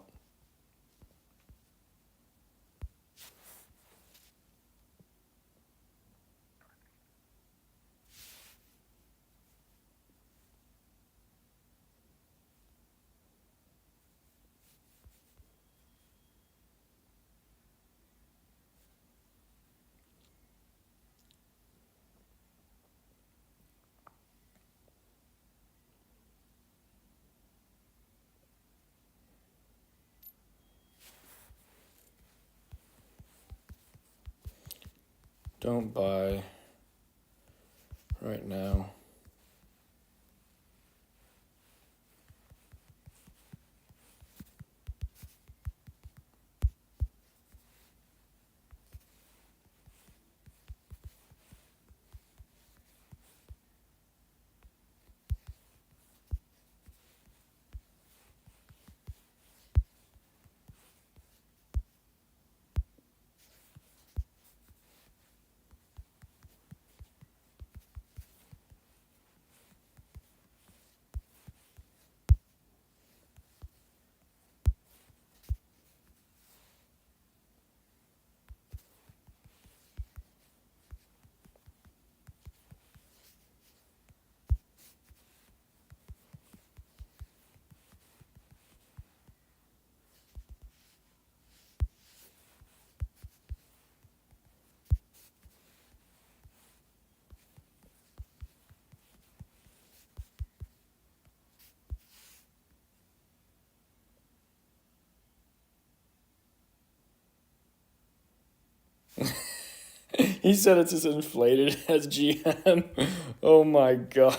Don't buy right now. He said it's as inflated as GM. Oh my god.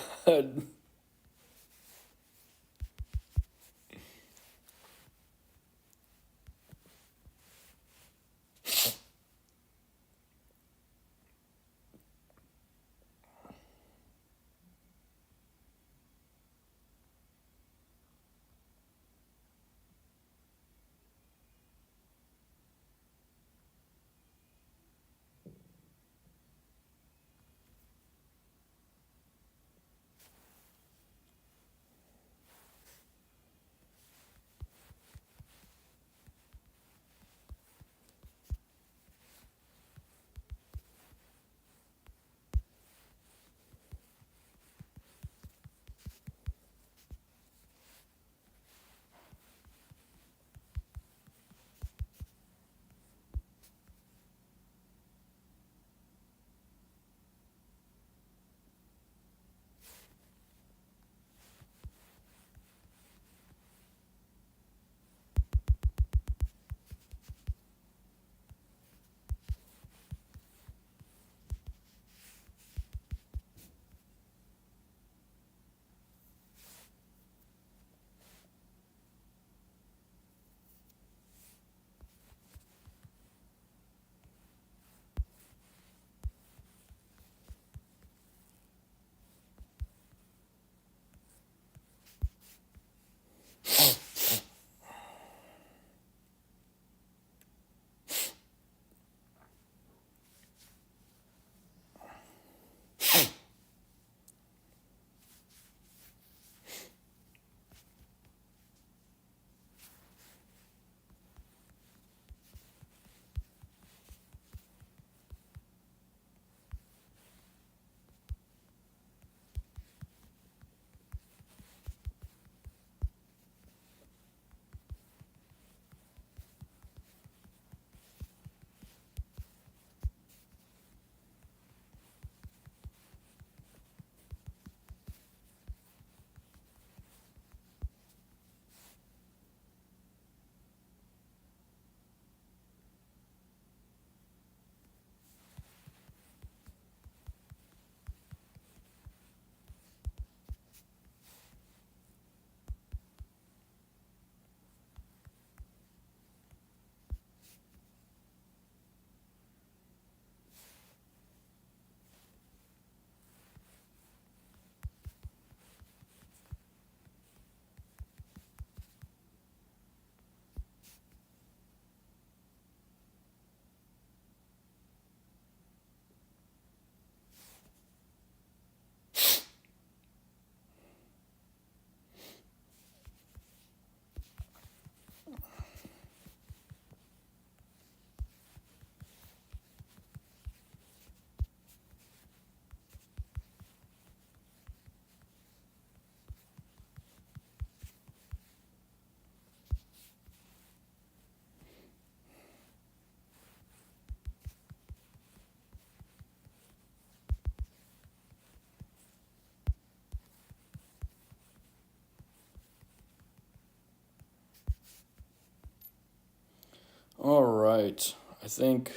All right. I think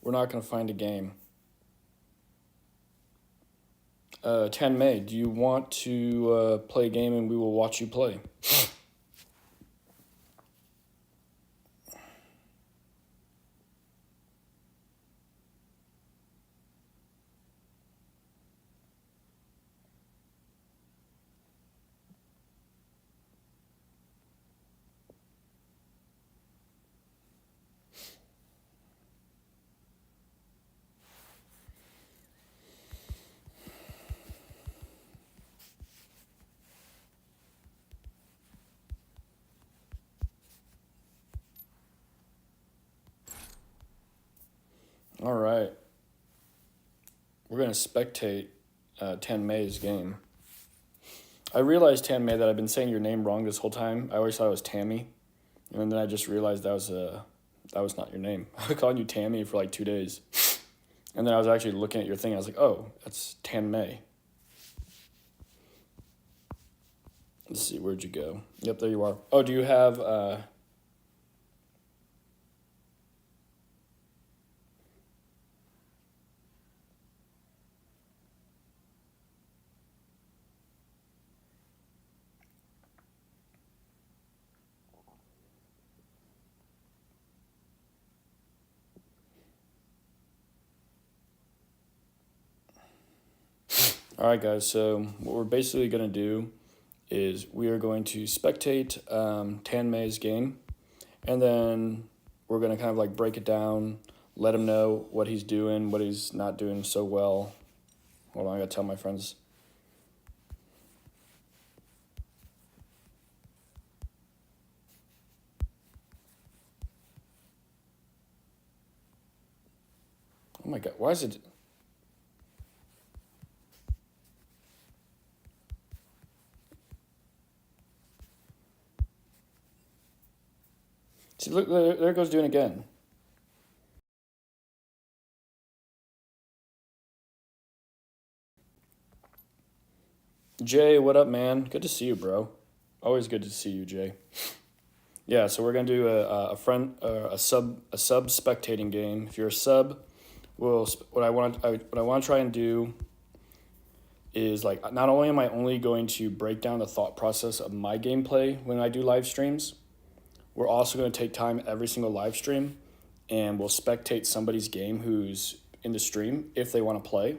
we're not going to find a game. 10 May, do you want to play a game and we will watch you play? All right. We're going to spectate 10 May's game. I realized, 10 May, that I've been saying your name wrong this whole time. I always thought it was Tammy. And then I just realized that was not your name. I've been calling you Tammy for like 2 days. And then I was actually looking at your thing. I was like, oh, that's 10 May. Let's see, where'd you go? Yep, there you are. Oh, do you have... All right, guys, so what we're basically going to do is we are going to spectate Tan May's game, and then we're going to kind of like break it down, let him know what he's doing, what he's not doing so well. Hold on, I got to tell my friends. Oh my God, why is it... See, look, there it goes doing it again. Jay, what up, man? Good to see you, bro. Always good to see you, Jay. Yeah, so we're gonna do a sub spectating game. If you're a sub, what I want to try and do is, like, not only am I only going to break down the thought process of my gameplay when I do live streams, we're also going to take time every single live stream and we'll spectate somebody's game who's in the stream if they want to play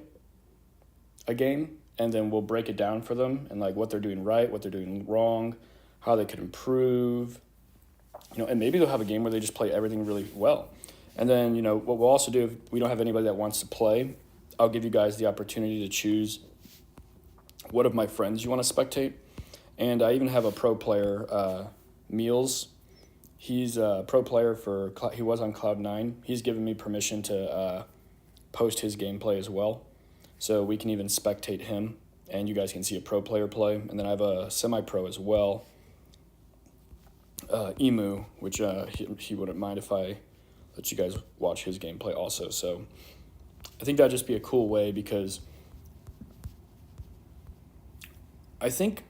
a game, and then we'll break it down for them and like what they're doing right, what they're doing wrong, how they could improve, and maybe they'll have a game where they just play everything really well. And then, what we'll also do, if we don't have anybody that wants to play, I'll give you guys the opportunity to choose what of my friends you want to spectate. And I even have a pro player, Meals. He's a pro player he was on Cloud9. He's given me permission to post his gameplay as well. So we can even spectate him, and you guys can see a pro player play. And then I have a semi-pro as well, Emu, which he wouldn't mind if I let you guys watch his gameplay also. So I think that'd just be a cool way, because I think...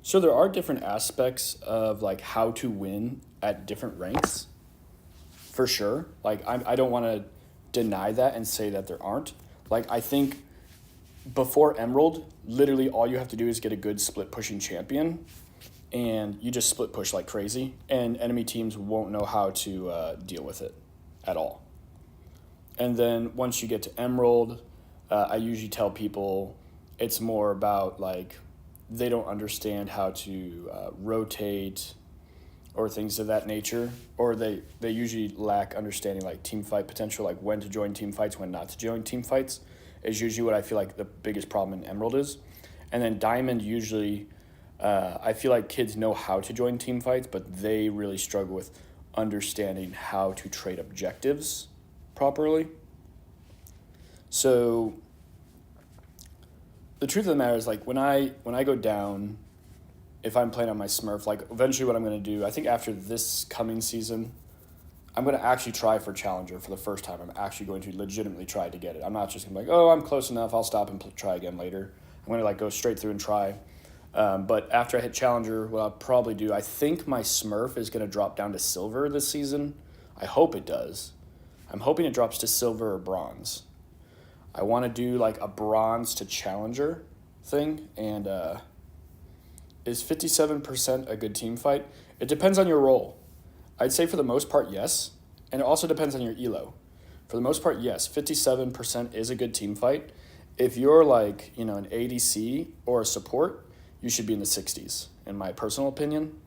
So there are different aspects of like how to win at different ranks, for sure. Like I don't want to deny that and say that there aren't. Like I think before Emerald, literally all you have to do is get a good split pushing champion, and you just split push like crazy, and enemy teams won't know how to deal with it at all. And then once you get to Emerald, I usually tell people it's more about like, they don't understand how to rotate or things of that nature, or they usually lack understanding like team fight potential, like when to join team fights, when not to join team fights, is usually what I feel like the biggest problem in Emerald is. And then Diamond, usually I feel like kids know how to join team fights, but they really struggle with understanding how to trade objectives properly. So the truth of the matter is, like, when I go down, if I'm playing on my Smurf, like, eventually what I'm going to do, I think after this coming season, I'm going to actually try for Challenger for the first time. I'm actually going to legitimately try to get it. I'm not just going to be like, oh, I'm close enough, I'll stop and try again later. I'm going to, like, go straight through and try. But after I hit Challenger, what I'll probably do, I think my Smurf is going to drop down to Silver this season. I hope it does. I'm hoping it drops to Silver or Bronze. I want to do like a Bronze to Challenger thing. And is 57% a good team fight? It depends on your role. I'd say for the most part, yes. And it also depends on your elo. For the most part, yes, 57% is a good team fight. If you're like, an ADC or a support, you should be in the 60s, in my personal opinion.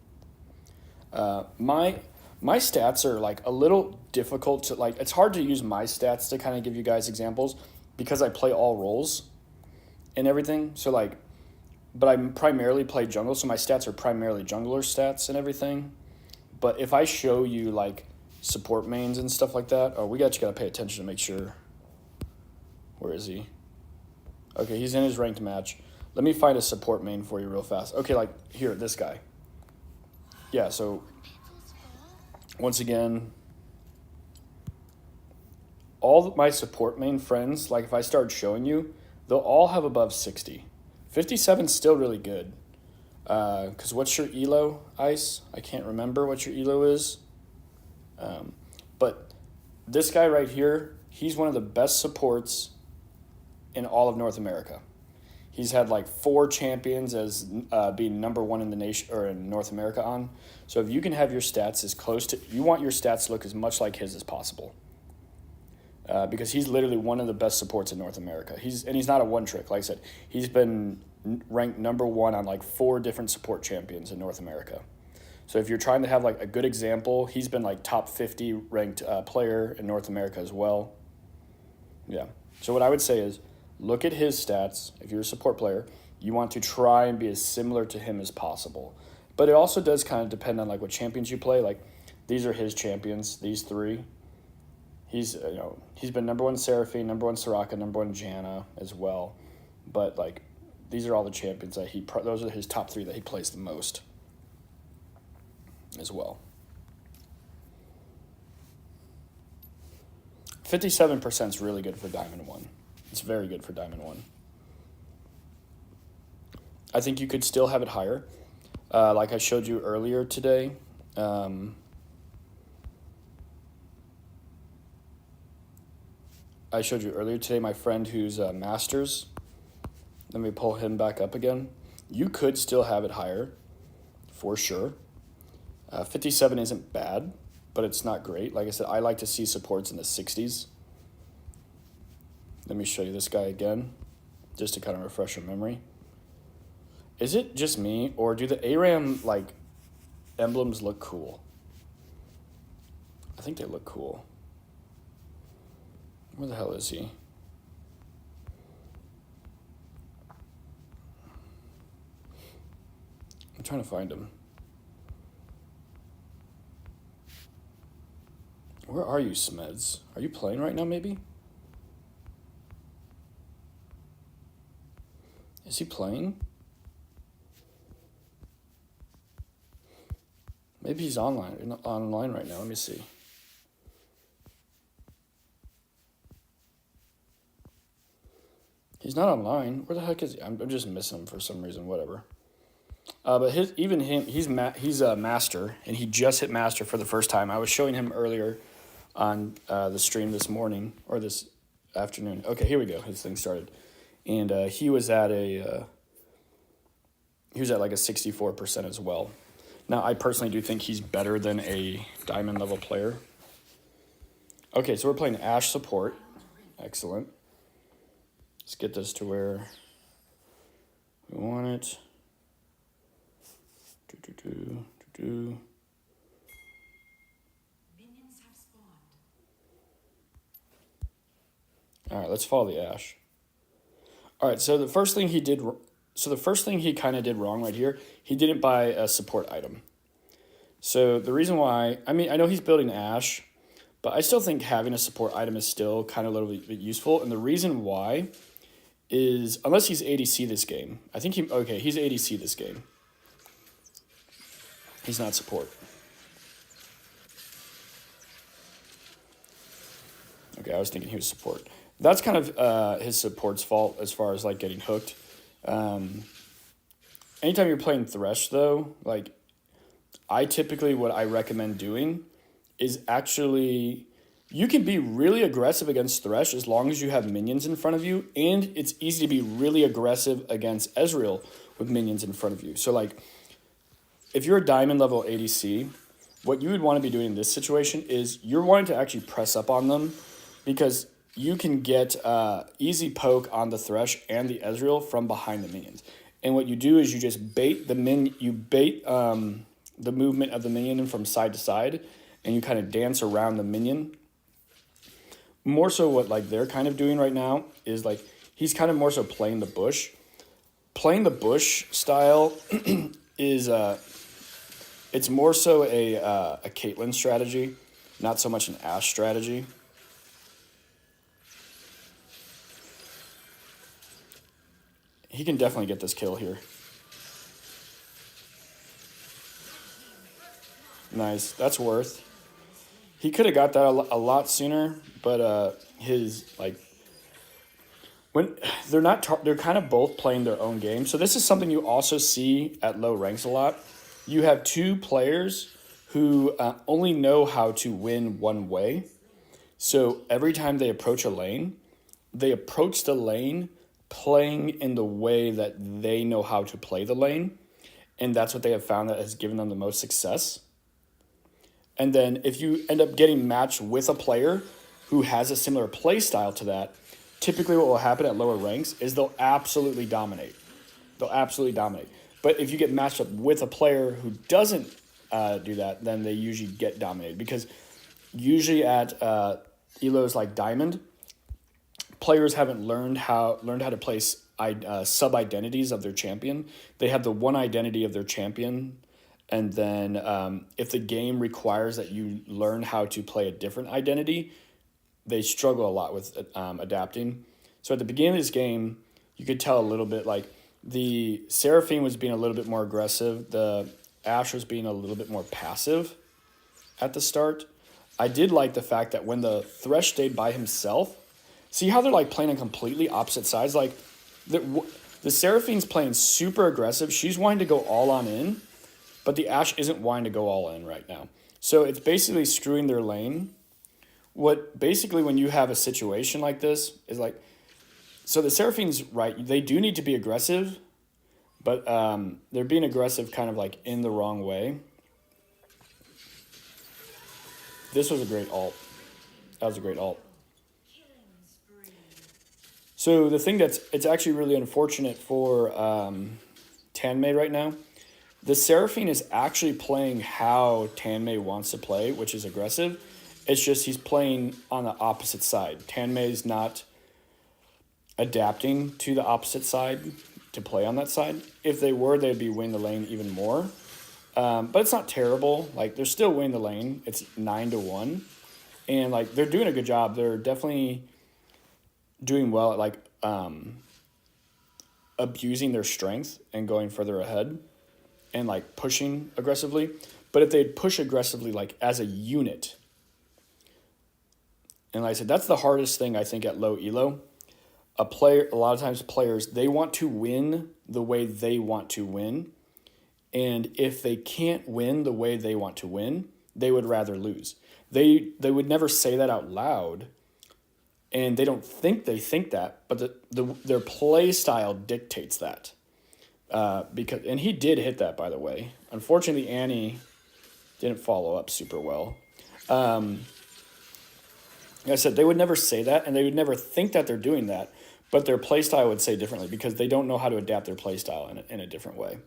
My stats are like a little difficult to like. It's hard to use my stats to kind of give you guys examples because I play all roles and everything. So like, but I primarily play jungle, so my stats are primarily jungler stats and everything. But if I show you like support mains and stuff like that, we got to pay attention to make sure. Where is he? Okay, he's in his ranked match. Let me find a support main for you real fast. Okay, like here, this guy. Yeah, so once again, all my support main friends, like if I start showing you, they'll all have above 60. 57 is still really good. Because what's your elo, Ice? I can't remember what your elo is. But this guy right here, he's one of the best supports in all of North America. He's had like 4 champions as being number 1 in the nation or in North America on. So if you can have your stats as close to, you want your stats to look as much like his as possible. Because he's literally one of the best supports in North America. He's not a one trick. Like I said, he's been ranked number 1 on like 4 different support champions in North America. So if you're trying to have like a good example, he's been like top 50 ranked player in North America as well. Yeah. So what I would say is, look at his stats. If you're a support player, you want to try and be as similar to him as possible. But it also does kind of depend on like what champions you play. Like these are his champions, these 3. He's he's been number 1 Seraphine, number 1 Soraka, number 1 Janna as well. But like these are all the champions that those are his top 3 that he plays the most as well. 57% is really good for Diamond 1. It's very good for Diamond 1. I think you could still have it higher. Like I showed you earlier today. My friend who's Masters. Let me pull him back up again. You could still have it higher, for sure. 57 isn't bad, but it's not great. Like I said, I like to see supports in the 60s. Let me show you this guy again, just to kind of refresh your memory. Is it just me, or do the ARAM like emblems look cool? I think they look cool. Where the hell is he? I'm trying to find him. Where are you, Smeds? Are you playing right now, maybe? Is he playing? Maybe he's online right now. Let me see. He's not online. Where the heck is he? I'm just missing him for some reason. Whatever. But he's a master, and he just hit master for the first time. I was showing him earlier on the stream this morning or this afternoon. Okay, here we go. His thing started, and he was at like a 64% as well. Now, I personally do think he's better than a diamond level player. Okay, so we're playing Ashe support. Excellent. Let's get this to where we want it. Minions have spawned. All right, let's follow the Ashe. All right, so the first thing he kind of did wrong right here, he didn't buy a support item. So the reason why, I know he's building Ashe, but I still think having a support item is still kind of a little bit useful. And the reason why is, unless he's ADC this game, he's ADC this game. He's not support. Okay, I was thinking he was support. That's kind of his support's fault as far as like getting hooked. anytime you're playing Thresh, though, like, I typically, what I recommend doing is actually, you can be really aggressive against Thresh as long as you have minions in front of you, and it's easy to be really aggressive against Ezreal with minions in front of you. So, like, if you're a diamond level ADC, what you would want to be doing in this situation is you're wanting to actually press up on them, because you can get easy poke on the Thresh and the Ezreal from behind the minions. And what you do is you just bait the the movement of the minion from side to side, and you kind of dance around the minion. More so what like they're kind of doing right now is like he's kind of more so playing the bush. Playing the bush style is it's more so a Caitlyn strategy, not so much an Ashe strategy. He can definitely get this kill here. Nice, that's worth. He could have got that a lot sooner, but his like when they're kind of both playing their own game. So this is something you also see at low ranks a lot. You have two players who only know how to win one way. So every time they approach a lane, they approach the lane playing in the way that they know how to play the lane. And that's what they have found that has given them the most success. And then if you end up getting matched with a player who has a similar play style to that, typically what will happen at lower ranks is they'll absolutely dominate. They'll absolutely dominate. But if you get matched up with a player who doesn't do that, then they usually get dominated. Because usually at elos like Diamond, players haven't learned how to place sub-identities of their champion. They have the one identity of their champion, and then if the game requires that you learn how to play a different identity, they struggle a lot with adapting. So at the beginning of this game, you could tell a little bit like the Seraphine was being a little bit more aggressive. The Ashe was being a little bit more passive at the start. I did like the fact that when the Thresh stayed by himself, see how they're like playing on completely opposite sides? Like the Seraphine's playing super aggressive. She's wanting to go all on in, but the Ashe isn't wanting to go all in right now. So it's basically screwing their lane. What basically when you have a situation like this is like, so the Seraphine's right, they do need to be aggressive, but they're being aggressive kind of like in the wrong way. This was a great ult. That was a great ult. So the thing it's actually really unfortunate for Tanmay right now, the Seraphine is actually playing how Tanmay wants to play, which is aggressive. It's just he's playing on the opposite side. Tanmay's not adapting to the opposite side to play on that side. If they were, they'd be winning the lane even more. But it's not terrible. Like, they're still winning the lane. It's 9-1. And, like, they're doing a good job. They're definitely doing well at, like, abusing their strength and going further ahead and, like, pushing aggressively. But if they'd push aggressively, like, as a unit, and like I said, that's the hardest thing, I think, at low elo. A lot of times players, they want to win the way they want to win. And if they can't win the way they want to win, they would rather lose. They would never say that out loud, and they don't think they think that, but their play style dictates that. And he did hit that, by the way. Unfortunately, Annie didn't follow up super well. Like I said, they would never say that, and they would never think that they're doing that, but their playstyle would say differently because they don't know how to adapt their playstyle in a different way.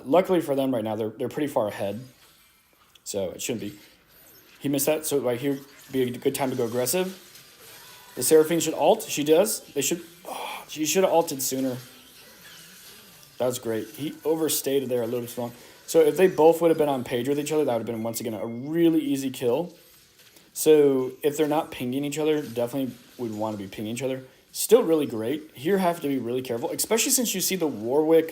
Luckily for them right now, they're pretty far ahead, so it shouldn't be. He missed that, so right here would be a good time to go aggressive. The Seraphine should ult. She does. She should have ulted sooner. That was great. He overstated there a little bit too long. So if they both would have been on page with each other, that would have been, once again, a really easy kill. So if they're not pinging each other, definitely would want to be pinging each other. Still really great. Here have to be really careful, especially since you see the Warwick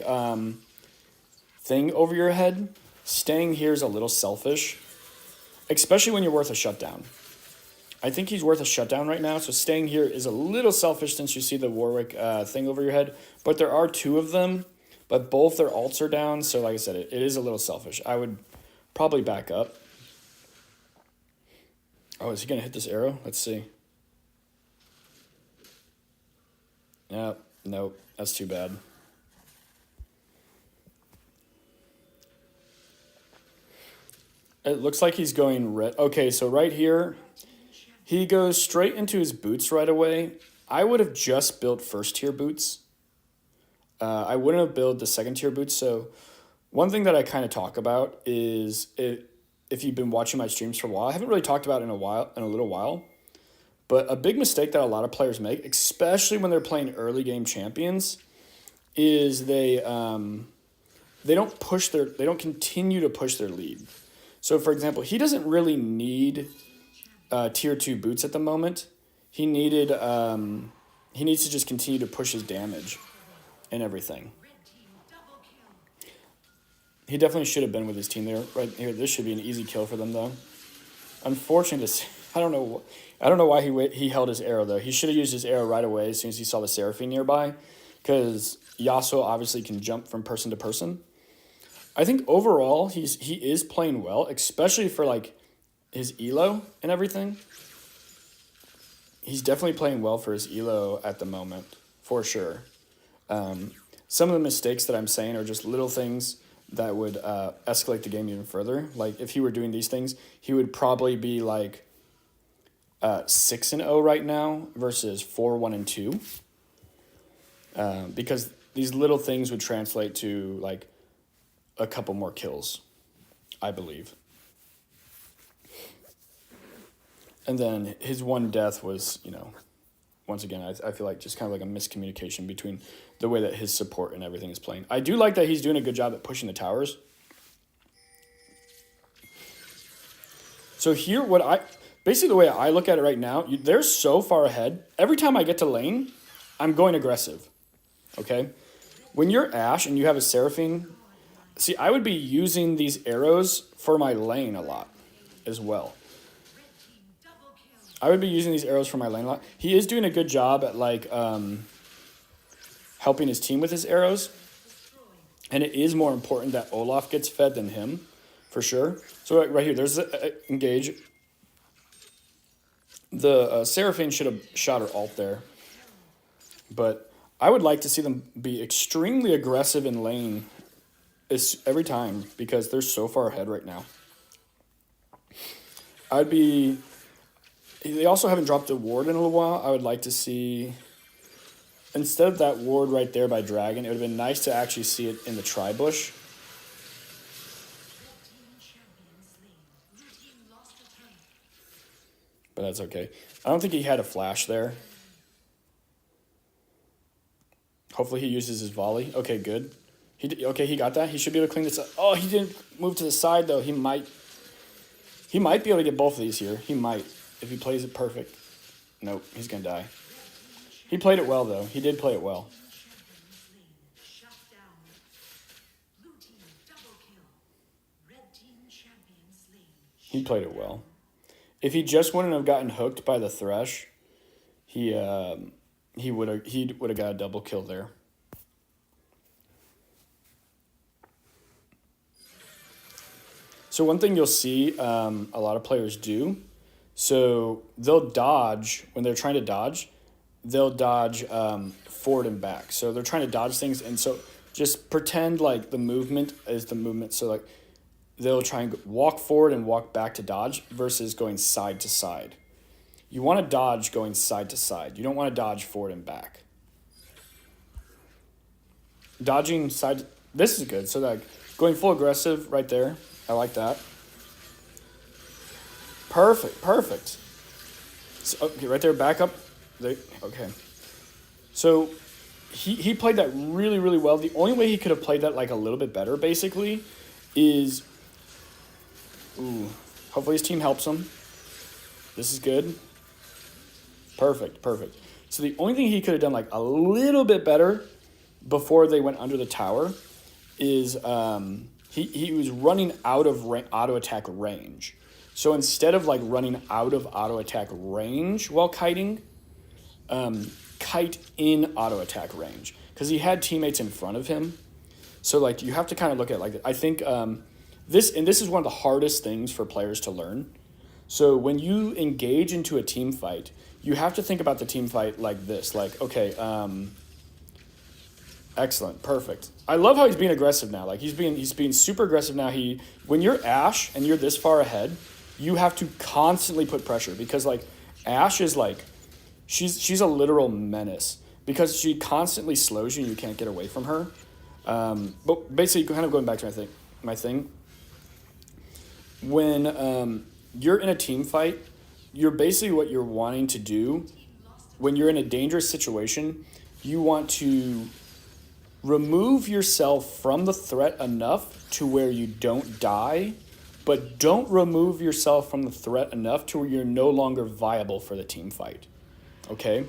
thing over your head. Staying here is a little selfish, especially when you're worth a shutdown. I think he's worth a shutdown right now, so staying here is a little selfish since you see the Warwick thing over your head. But there are two of them, but both their ults are down. So like I said, it is a little selfish. I would probably back up. Oh, is he going to hit this arrow? Let's see. Yeah, nope. That's too bad. It looks like he's going red. Okay, so right here, he goes straight into his boots right away. I would have just built first tier boots. I wouldn't have built the second tier boots. So one thing that I kind of talk about is if you've been watching my streams for a while, I haven't really talked about it in a little while. But a big mistake that a lot of players make, especially when they're playing early game champions, is they don't continue to push their lead. So for example, he doesn't really need tier 2 boots at the moment. He needs to just continue to push his damage and everything. He definitely should have been with his team there. Right here, this should be an easy kill for them though. Unfortunately, I don't know why he held his arrow though. He should have used his arrow right away as soon as he saw the Seraphine nearby, because Yasuo obviously can jump from person to person. I think overall he is playing well, especially for like his elo and everything. He's definitely playing well for his elo at the moment, for sure. Some of the mistakes that I'm saying are just little things that would escalate the game even further. Like if he were doing these things, he would probably be like 6-0 right now versus 4-1-2. Because these little things would translate to like a couple more kills, I believe. And then his one death was, once again, I feel like just kind of like a miscommunication between the way that his support and everything is playing. I do like that he's doing a good job at pushing the towers. So here, basically the way I look at it right now, they're so far ahead. Every time I get to lane, I'm going aggressive, okay? When you're Ashe and you have a Seraphine, see, I would be using these arrows for my lane a lot as well. I would be using these arrows for my lane a lot. He is doing a good job at like helping his team with his arrows. And it is more important that Olaf gets fed than him, for sure. So right here, there's engage. The Seraphine should have shot her ult there. But I would like to see them be extremely aggressive in lane every time, because they're so far ahead right now. They also haven't dropped a ward in a little while. I would like to see, instead of that ward right there by Dragon, it would have been nice to actually see it in the tri-bush. But that's okay. I don't think he had a flash there. Hopefully he uses his volley. Okay, good. He got that. He should be able to clean this up. Oh, he didn't move to the side, though. He might be able to get both of these here. He might, if he plays it perfect. Nope, he's going to die. He played it well, though. He did play it well. He played it well. If he just wouldn't have gotten hooked by the Thresh, he would have got a double kill there. So one thing you'll see a lot of players do, so they'll dodge, when they're trying to dodge, they'll dodge forward and back. So they're trying to dodge things, and so just pretend like the movement is the movement. So like they'll try and walk forward and walk back to dodge versus going side to side. You want to dodge going side to side. You don't want to dodge forward and back. Dodging side, this is good. So like going full aggressive right there. I like that. Perfect. So, okay, right there, back up. Okay. So he played that really, really well. The only way he could have played that like a little bit better, basically, is... Ooh. Hopefully his team helps him. This is good. Perfect. So the only thing he could have done like a little bit better before they went under the tower is... He was running out of auto attack range. So instead of like running out of auto attack range while kiting, kite in auto attack range. Because he had teammates in front of him. So like you have to kind of look at it like I think this is one of the hardest things for players to learn. So when you engage into a team fight, you have to think about the team fight like this. Like, okay, excellent, perfect. I love how he's being aggressive now. Like he's being super aggressive now. When you're Ashe and you're this far ahead, you have to constantly put pressure because like Ashe is like she's a literal menace because she constantly slows you and you can't get away from her. But basically, kind of going back to my thing. When you're in a team fight, you're basically what you're wanting to do. When you're in a dangerous situation, you want to remove yourself from the threat enough to where you don't die, but don't remove yourself from the threat enough to where you're no longer viable for the team fight. Okay?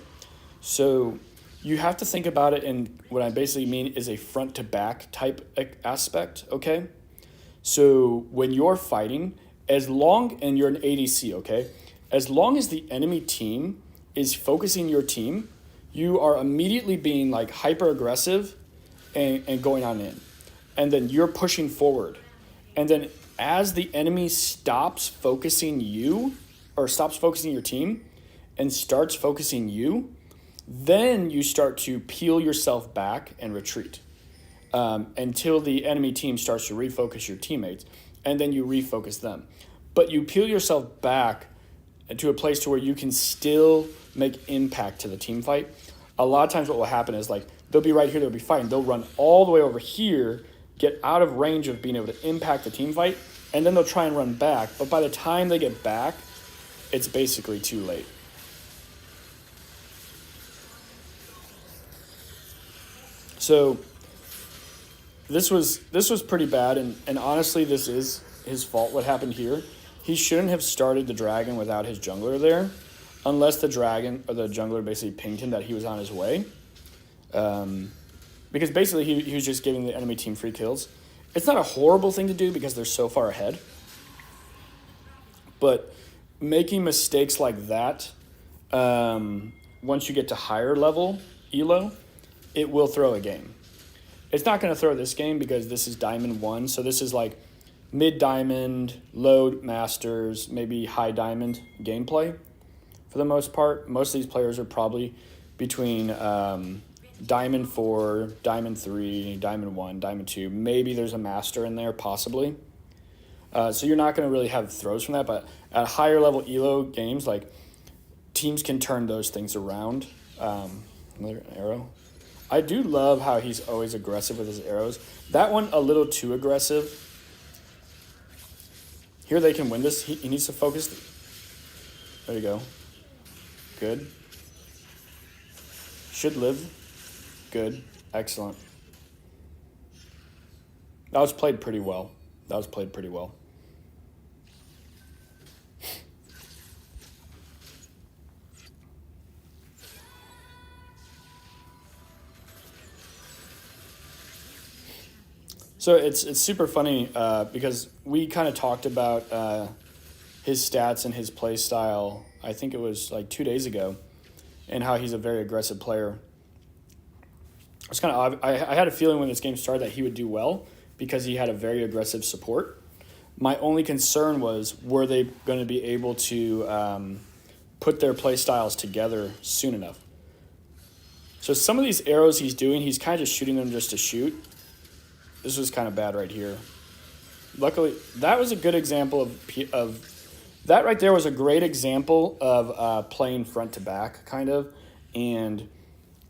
So you have to think about it in what I basically mean is a front to back type aspect, okay? So when you're fighting, and you're an ADC, okay? As long as the enemy team is focusing your team, you are immediately being like hyper aggressive and going on in. And then you're pushing forward. And then as the enemy stops focusing you, or stops focusing your team, and starts focusing you, then you start to peel yourself back and retreat until the enemy team starts to refocus your teammates, and then you refocus them. But you peel yourself back to a place to where you can still make impact to the team fight. A lot of times what will happen is like they'll be right here, they'll be fighting, they'll run all the way over here, get out of range of being able to impact the team fight, and then they'll try and run back. But by the time they get back, it's basically too late. So this was pretty bad, and honestly, this is his fault what happened here. He shouldn't have started the dragon without his jungler there, unless the dragon or the jungler basically pinged him that he was on his way. Because basically he was just giving the enemy team free kills. It's not a horrible thing to do because they're so far ahead. But making mistakes like that, once you get to higher level elo, it will throw a game. It's not going to throw this game because this is Diamond 1, so this is like mid-diamond, low masters, maybe high diamond gameplay for the most part. Most of these players are probably between Diamond 4, Diamond 3, Diamond 1, Diamond 2. Maybe there's a master in there, possibly. So you're not going to really have throws from that, but at higher level elo games, like teams can turn those things around. Another arrow. I do love how he's always aggressive with his arrows. That one a little too aggressive. Here they can win this. He needs to focus. There you go. Good. Should live. Good. Excellent. That was played pretty well. So it's super funny because we kind of talked about his stats and his play style. I think it was like 2 days ago, and how he's a very aggressive player. It's kind of I had a feeling when this game started that he would do well because he had a very aggressive support. My only concern was, were they going to be able to put their play styles together soon enough? So some of these arrows he's doing, he's kind of just shooting them just to shoot. This was kind of bad right here. Luckily, that was a good example of that right there was a great example of playing front to back, kind of, and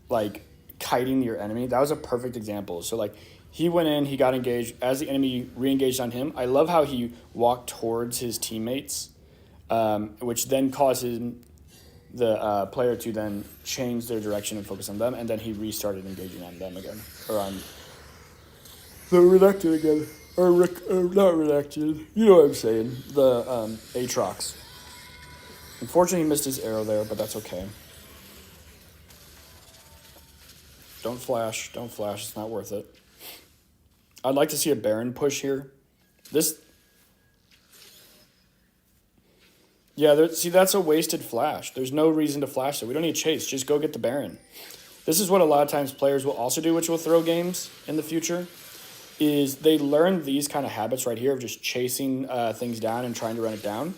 like kiting your enemy. That was a perfect example. So like he went in, he got engaged. As the enemy re-engaged on him, I love how he walked towards his teammates, which then causes the player to then change their direction and focus on them, and then he restarted engaging on them again, or on the Renekton again, or not Renekton, you know what I'm saying, the Aatrox. Unfortunately, he missed his arrow there, but that's okay. Don't flash, it's not worth it. I'd like to see a Baron push here. See, that's a wasted flash. There's no reason to flash it. We don't need chase, just go get the Baron. This is what a lot of times players will also do, which will throw games in the future. is they learn these kind of habits right here of just chasing things down and trying to run it down,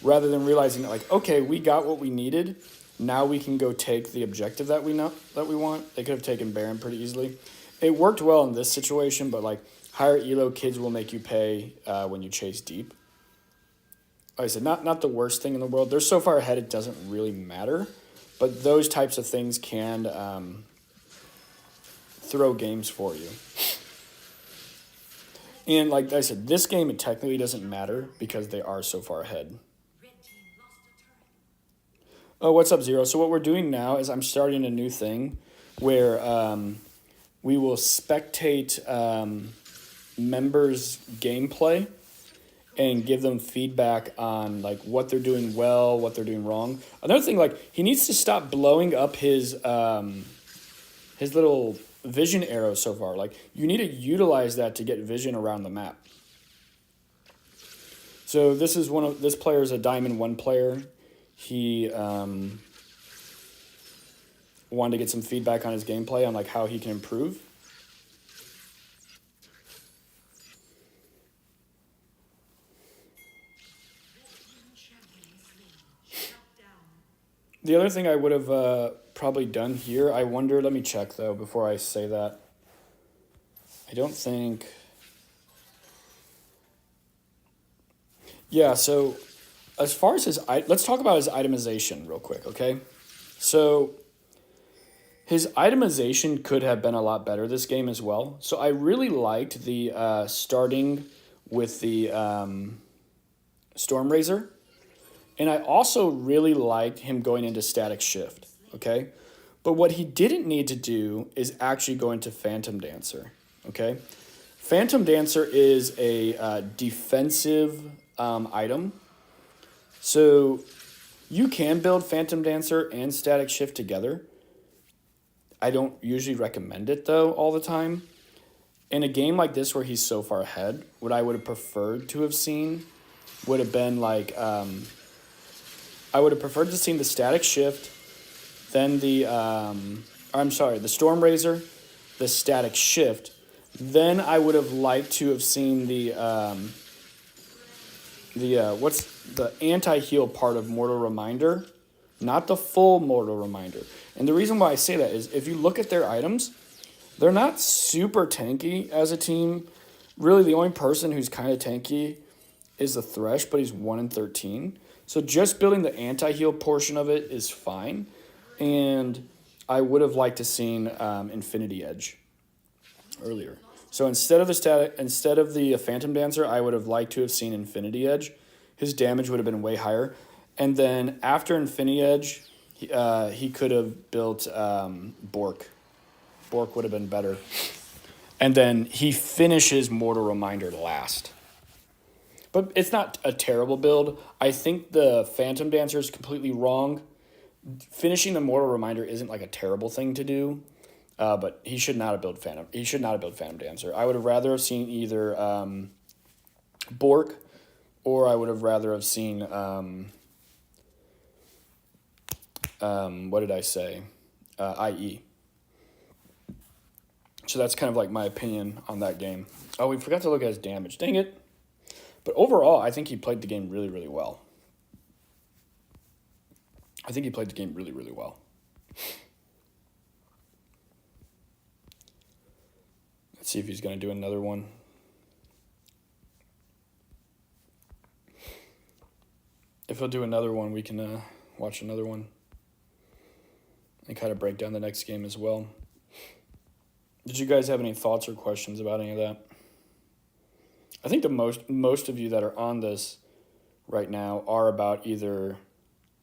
rather than realizing that like, okay, we got what we needed. Now we can go take the objective that we want. They could have taken Baron pretty easily. It worked well in this situation, but like higher elo kids will make you pay when you chase deep. Like I said, not the worst thing in the world. They're so far ahead it doesn't really matter, but those types of things can throw games for you. And like I said, this game it technically doesn't matter because they are so far ahead. Oh, what's up, Zero? So what we're doing now is I'm starting a new thing where we will spectate members' gameplay and give them feedback on like what they're doing well, what they're doing wrong. Another thing, like he needs to stop blowing up his little vision arrow so far. Like you need to utilize that to get vision around the map. So this player is a Diamond 1 player. He wanted to get some feedback on his gameplay on like how he can improve. The other thing I would have probably done here, I wonder, let me check though before I say that. I don't think... Yeah, so as far as let's talk about his itemization real quick, okay? So his itemization could have been a lot better this game as well. So I really liked the starting with the Stormrazor. And I also really liked him going into Static Shift, okay? But what he didn't need to do is actually go into Phantom Dancer, okay? Phantom Dancer is a defensive item. So you can build Phantom Dancer and Static Shift together. I don't usually recommend it, though, all the time. In a game like this where he's so far ahead, what I would have preferred to have seen would have been like... I would have preferred to see the Static Shift, then the Stormrazor, the Static Shift. Then I would have liked to have seen the anti-heal part of Mortal Reminder, not the full Mortal Reminder. And the reason why I say that is if you look at their items, they're not super tanky as a team. Really, the only person who's kind of tanky is the Thresh, but he's 1 in 13. So just building the anti-heal portion of it is fine. And I would have liked to seen Infinity Edge earlier. So instead of the Phantom Dancer, I would have liked to have seen Infinity Edge. His damage would have been way higher. And then after Infinity Edge, he could have built Bork. Bork would have been better. And then he finishes Mortal Reminder last. But it's not a terrible build. I think the Phantom Dancer is completely wrong. Finishing the Mortal Reminder isn't like a terrible thing to do, but he should not have built Phantom. He should not have built Phantom Dancer. I would have rather have seen either Bork, or I would have rather have seen what did I say? IE. So that's kind of like my opinion on that game. Oh, we forgot to look at his damage. Dang it. But overall, I think he played the game really, really well. Let's see if he's going to do another one. If he'll do another one, we can watch another one and kind of break down the next game as well. Did you guys have any thoughts or questions about any of that? I think the most of you that are on this right now are about either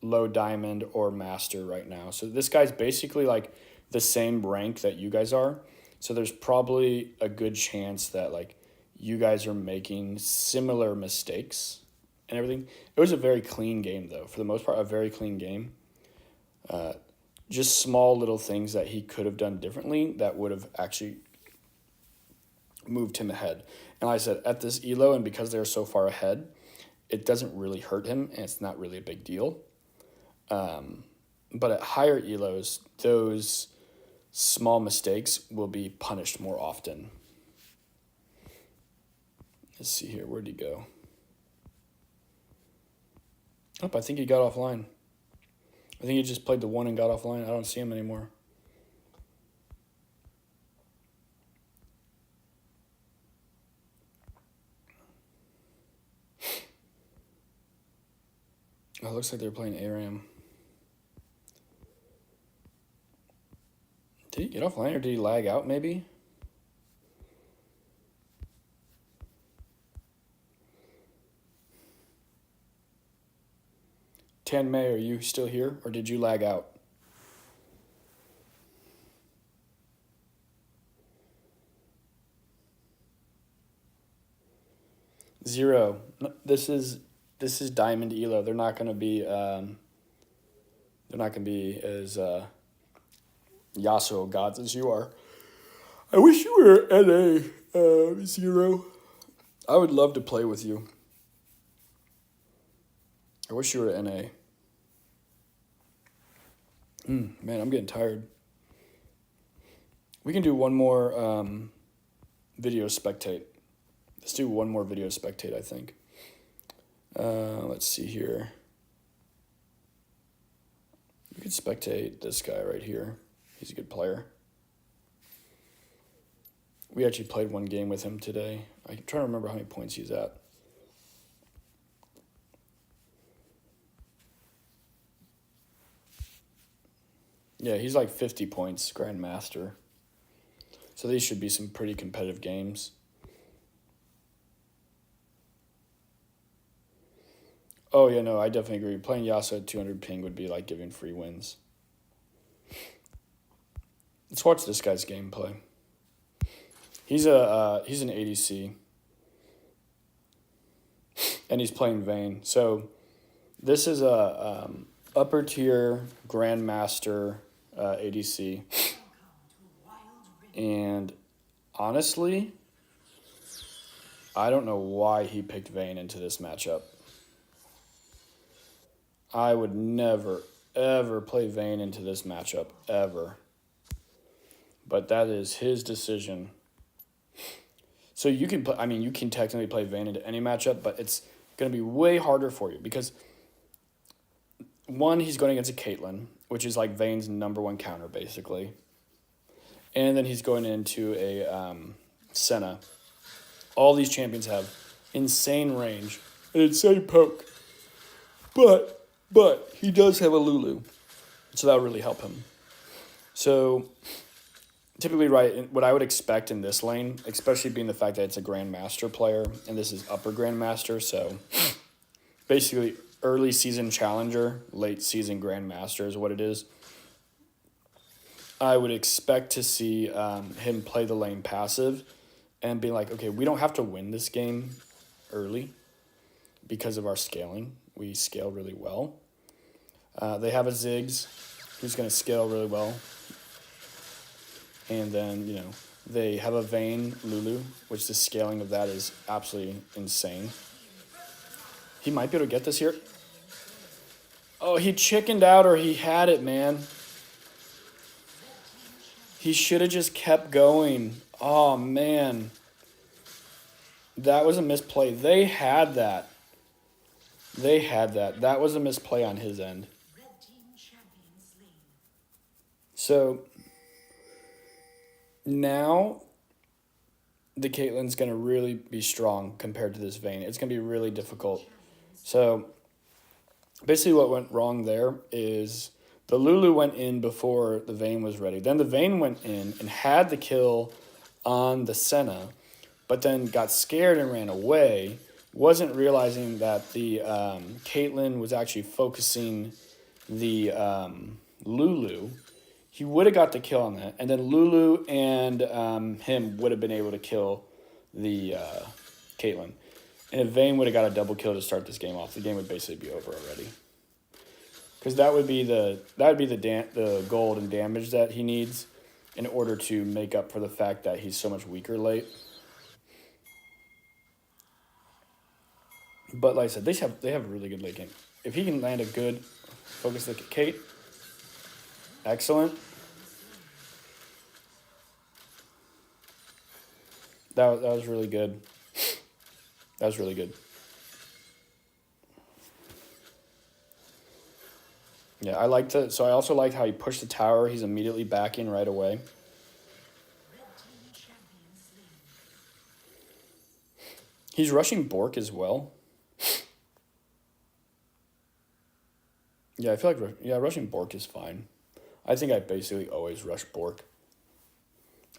low diamond or master right now. So this guy's basically like the same rank that you guys are. So there's probably a good chance that like you guys are making similar mistakes and everything. It was a very clean game though. For the most part, a very clean game. Just small little things that he could have done differently that would have actually moved him ahead. And like I said, at this elo, and because they're so far ahead, it doesn't really hurt him, and it's not really a big deal. But at higher elos, those small mistakes will be punished more often. Let's see here. Where'd he go? Oh, I think he got offline. I think he just played the 1 and got offline. I don't see him anymore. Oh, it looks like they're playing ARAM. Did he get offline or did he lag out maybe? Tan May, are you still here or did you lag out? Zero. No, this is Diamond Elo. They're not gonna be as Yasuo gods as you are. I wish you were NA Zero. I would love to play with you. I wish you were NA. Man, I'm getting tired. We can do one more video spectate. Let's do one more video spectate, I think. Let's see here. We could spectate this guy right here. He's a good player. We actually played one game with him today. I'm trying to remember how many points he's at. Yeah, he's like 50 points, Grandmaster. So these should be some pretty competitive games. Oh, yeah, no, I definitely agree. Playing Yasuo at 200 ping would be like giving free wins. Let's watch this guy's gameplay. He's an ADC. And he's playing Vayne. So this is a upper tier Grandmaster ADC. And honestly, I don't know why he picked Vayne into this matchup. I would never, ever play Vayne into this matchup, ever. But that is his decision. So you can play, I mean, you can technically play Vayne into any matchup, but it's going to be way harder for you because, one, he's going against a Caitlyn, which is like Vayne's #1 counter, basically. And then he's going into a Senna. All these champions have insane range, an insane poke. But he does have a Lulu, so that would really help him. So typically, right, what I would expect in this lane, especially being the fact that it's a Grandmaster player, and this is upper Grandmaster, so basically early season Challenger, late season Grandmaster is what it is. I would expect to see him play the lane passive and be like, okay, we don't have to win this game early because of our scaling. We scale really well. They have a Ziggs who's going to scale really well. And then, you know, they have a Vayne Lulu, which the scaling of that is absolutely insane. He might be able to get this here. Oh, he chickened out or he had it, man. He should have just kept going. Oh, man. That was a misplay. They had that. That was a misplay on his end. So now the Caitlyn's going to really be strong compared to this Vayne. It's going to be really difficult. So basically what went wrong there is the Lulu went in before the Vayne was ready. Then the Vayne went in and had the kill on the Senna, but then got scared and ran away. Wasn't realizing that the Caitlyn was actually focusing the Lulu. He would have got the kill on that, and then Lulu and him would have been able to kill the Caitlyn. And if Vayne would have got a double kill to start this game off, the game would basically be over already. Because that would be the gold and damage that he needs in order to make up for the fact that he's so much weaker late. But like I said, they have a really good late game. If he can land a good focus look at Kate, excellent. That was really good. That was really good. Yeah, I liked it. So I also liked how he pushed the tower. He's immediately backing right away. He's rushing Bork as well. Yeah, I feel like rushing Bork is fine. I think I basically always rush Bork.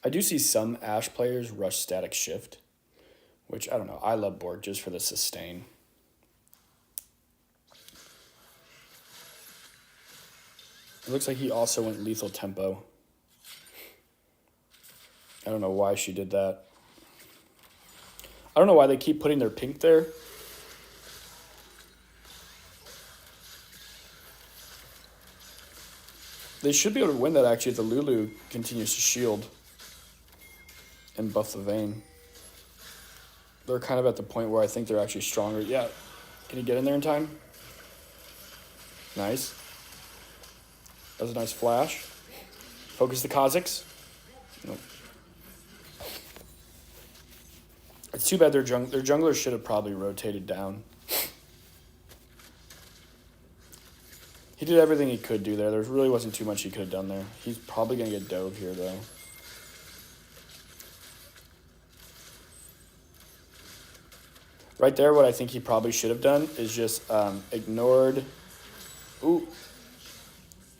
I do see some Ashe players rush Static Shift, which I don't know. I love Bork just for the sustain. It looks like he also went Lethal Tempo. I don't know why she did that. I don't know why they keep putting their pink there. They should be able to win that actually if the Lulu continues to shield and buff the Vayne. They're kind of at the point where I think they're actually stronger. Yeah. Can he get in there in time? Nice. That was a nice flash. Focus the Kha'Zix. Nope. It's too bad their jungler should have probably rotated down. He did everything he could do there. There really wasn't too much he could have done there. He's probably going to get dove here, though. Right there, what I think he probably should have done is just ignored... Ooh.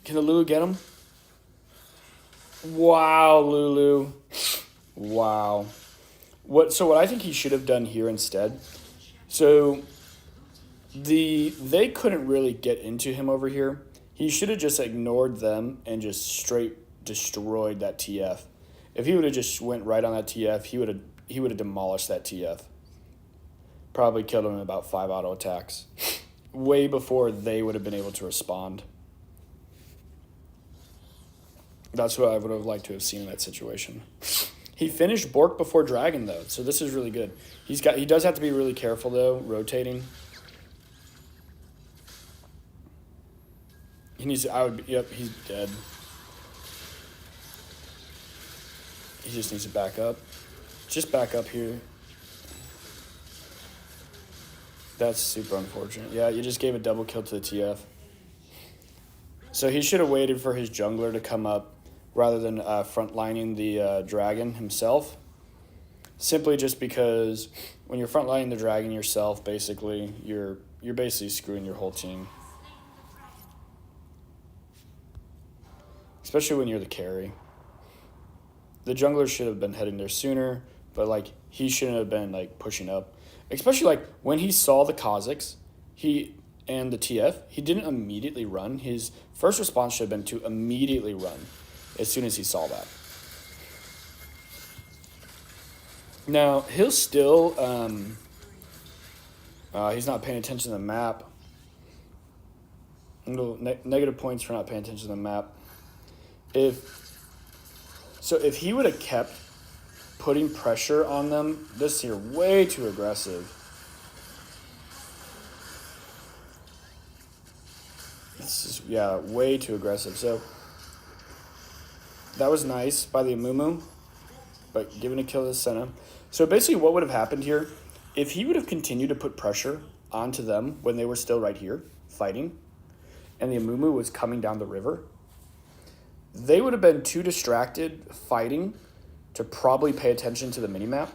Can the Lulu get him? Wow, Lulu. Wow. So what I think he should have done here instead... So... They couldn't really get into him over here. He should have just ignored them and just straight destroyed that TF. If he would have just went right on that TF, he would have demolished that TF. Probably killed him in about 5 auto attacks. Way before they would have been able to respond. That's what I would have liked to have seen in that situation. He finished Bork before Dragon though, so this is really good. He does have to be really careful though, rotating. He needs to, yep, he's dead. He just needs to back up. Just back up here. That's super unfortunate. Yeah, you just gave a double kill to the TF. So he should have waited for his jungler to come up rather than frontlining the dragon himself. Simply just because when you're frontlining the dragon yourself, basically, you're basically screwing your whole team. Especially when you're the carry. The jungler should have been heading there sooner, but like he shouldn't have been like pushing up. Especially like when he saw the Kha'Zix, and the TF, he didn't immediately run. His first response should have been to immediately run as soon as he saw that. Now, he'll still he's not paying attention to the map. Negative points for not paying attention to the map. If he would have kept putting pressure on them, this here way too aggressive. This is way too aggressive. So that was nice by the Amumu, but giving a kill to the Senna. So basically what would have happened here, if he would have continued to put pressure onto them when they were still right here fighting, and the Amumu was coming down the river, they would have been too distracted fighting to probably pay attention to the minimap.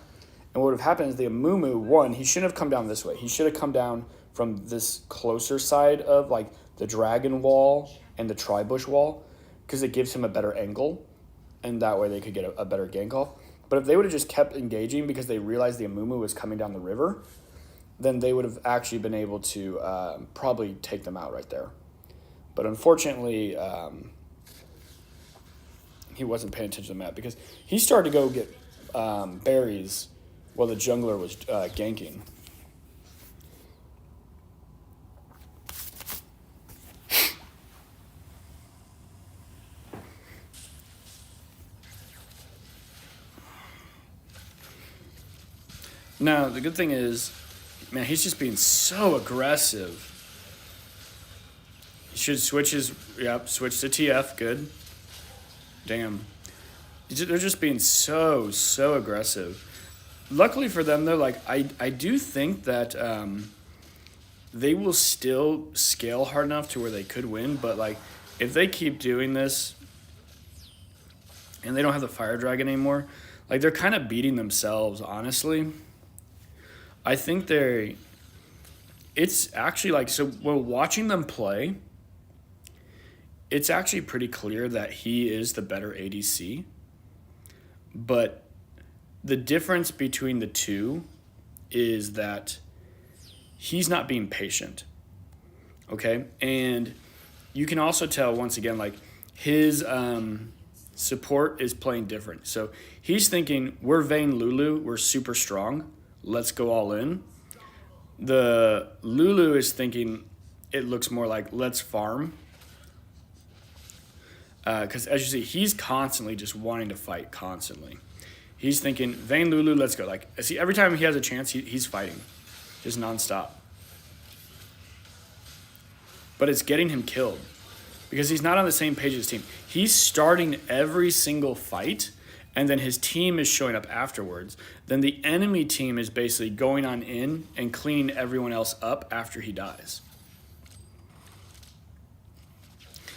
And what would have happened is the Amumu, one, he shouldn't have come down this way. He should have come down from this closer side of like the dragon wall and the tri-bush wall, because it gives him a better angle, and that way they could get a better gank off. But if they would have just kept engaging because they realized the Amumu was coming down the river, then they would have actually been able to probably take them out right there. But unfortunately, he wasn't paying attention to the map because he started to go get berries while the jungler was ganking. Now, the good thing is, man, he's just being so aggressive. He should switch switch to TF, good. Damn. They're just being so aggressive. luckily for them, though, like I do think that they will still scale hard enough to where they could win. But like, if they keep doing this, and they don't have the fire dragon anymore, like they're kind of beating themselves. Honestly, I think it's actually like, so when watching them play, it's actually pretty clear that he is the better ADC. But the difference between the two is that he's not being patient. Okay? And you can also tell, once again, like his support is playing different. So he's thinking, we're Vayne Lulu, we're super strong, let's go all in. The Lulu is thinking, it looks more like, let's farm. Because as you see, he's constantly just wanting to fight, constantly. He's thinking, Vayne Lulu, let's go. Like, see, every time he has a chance, he's fighting, just nonstop. But it's getting him killed because he's not on the same page as his team. He's starting every single fight, and then his team is showing up afterwards. Then the enemy team is basically going on in and cleaning everyone else up after he dies.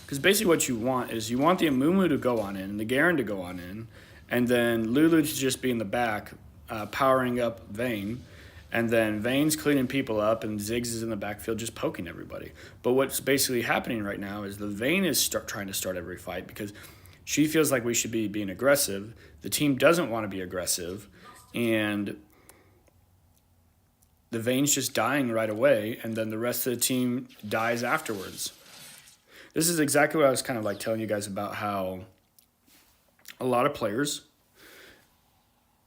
Because basically what you want is you want the Amumu to go on in and the Garen to go on in, and then Lulu to just be in the back powering up Vayne, and then Vayne's cleaning people up and Ziggs is in the backfield just poking everybody. But what's basically happening right now is the Vayne is trying to start every fight because she feels like we should be being aggressive. The team doesn't want to be aggressive, and the Vayne's just dying right away, and then the rest of the team dies afterwards. This is exactly what I was kind of like telling you guys about, how a lot of players,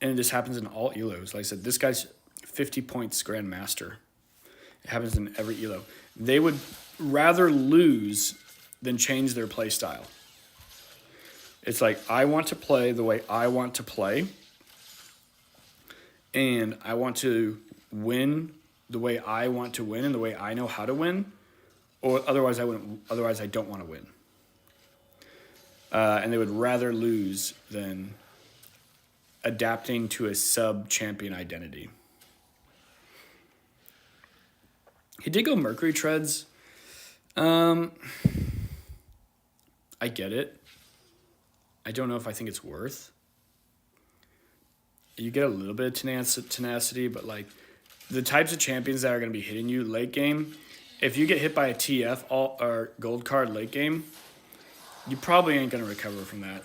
and this happens in all ELOs. Like I said, this guy's 50 points Grandmaster. It happens in every ELO. They would rather lose than change their play style. It's like, I want to play the way I want to play, and I want to win the way I want to win and the way I know how to win. Or otherwise, I wouldn't. Otherwise, I don't want to win. And they would rather lose than adapting to a sub-champion identity. He did go Mercury Treads. I get it. I don't know if I think it's worth. You get a little bit of tenacity, but like the types of champions that are going to be hitting you late game, if you get hit by a TF or gold card late game, you probably ain't going to recover from that.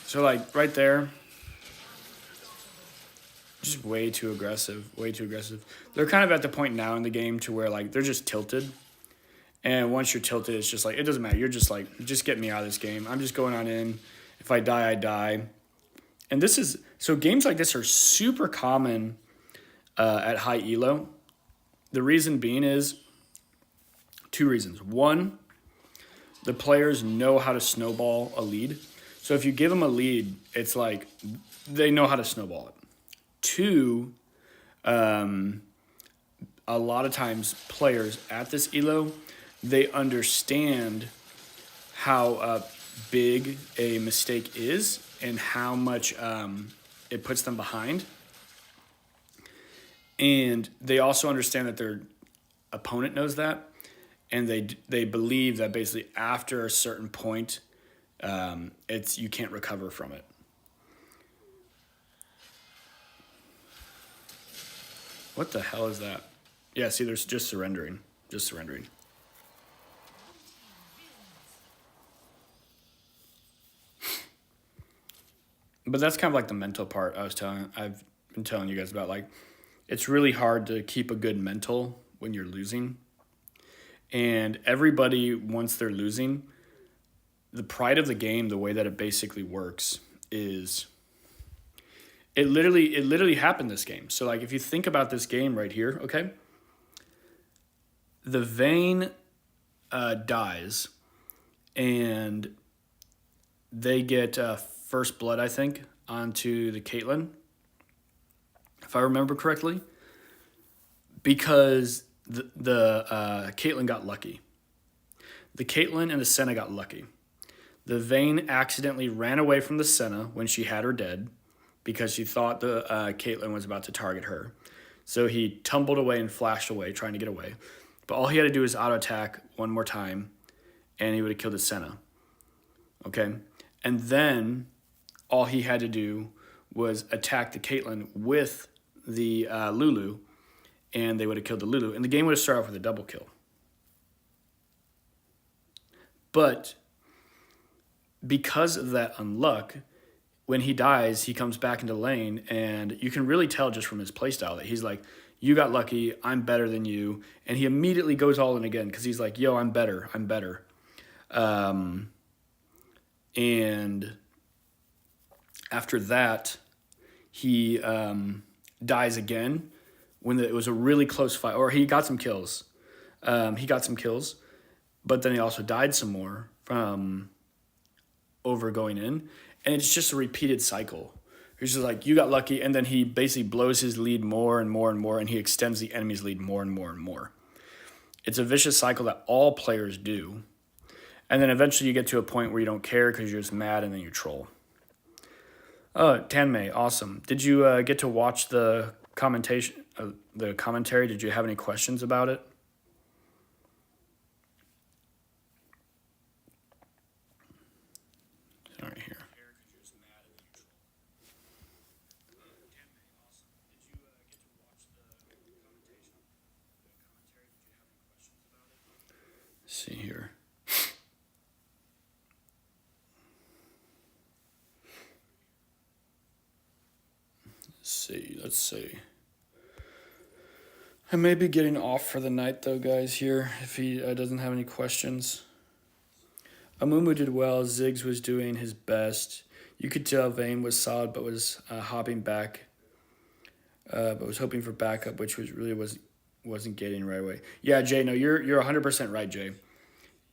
So, like, right there, just way too aggressive, way too aggressive. They're kind of at the point now in the game to where, like, they're just tilted. And once you're tilted, it's just like, it doesn't matter. You're just like, just get me out of this game. I'm just going on in. If I die, I die. And this is, so games like this are super common at high elo. The reason being is two reasons. One, the players know how to snowball a lead. So if you give them a lead, it's like they know how to snowball it. Two, a lot of times players at this elo, they understand how big a mistake is and how much it puts them behind. And they also understand that their opponent knows that, and they believe that basically after a certain point, you can't recover from it. What the hell is that? Yeah, see, there's just surrendering. But that's kind of like the mental part I've been telling you guys about. Like, it's really hard to keep a good mental when you're losing. And everybody, once they're losing, the pride of the game, the way that it basically works is it literally happened this game. So like if you think about this game right here, okay? The Vayne dies and they get first blood, I think, onto the Caitlyn, if I remember correctly, because the Caitlyn got lucky. The Caitlyn and the Senna got lucky. The Vayne accidentally ran away from the Senna when she had her dead, because she thought the Caitlyn was about to target her. So he tumbled away and flashed away, trying to get away. But all he had to do was auto attack one more time, and he would have killed the Senna. Okay? And then all he had to do was attack the Caitlyn with the Lulu, and they would have killed the Lulu. And the game would have started off with a double kill. But because of that unluck, when he dies, he comes back into lane, and you can really tell just from his playstyle that he's like, you got lucky, I'm better than you. And he immediately goes all in again because he's like, yo, I'm better. And after that, he dies again when it was a really close fight, or he got some kills. But then he also died some more from over going in. And it's just a repeated cycle. He's just like, you got lucky, and then he basically blows his lead more and more and more, and he extends the enemy's lead more and more and more. It's a vicious cycle that all players do. And then eventually you get to a point where you don't care because you're just mad, and then you troll. Oh, Tanmay, awesome. Did you get to watch the commentary? Did you have any questions about it? All right, here. See here. Let's see. I may be getting off for the night though, guys, here, if he doesn't have any questions. Amumu did well. Ziggs was doing his best. You could tell Vayne was solid, but was hopping back. But was hoping for backup, which wasn't getting right away. Yeah, Jay, no, you're 100% right, Jay.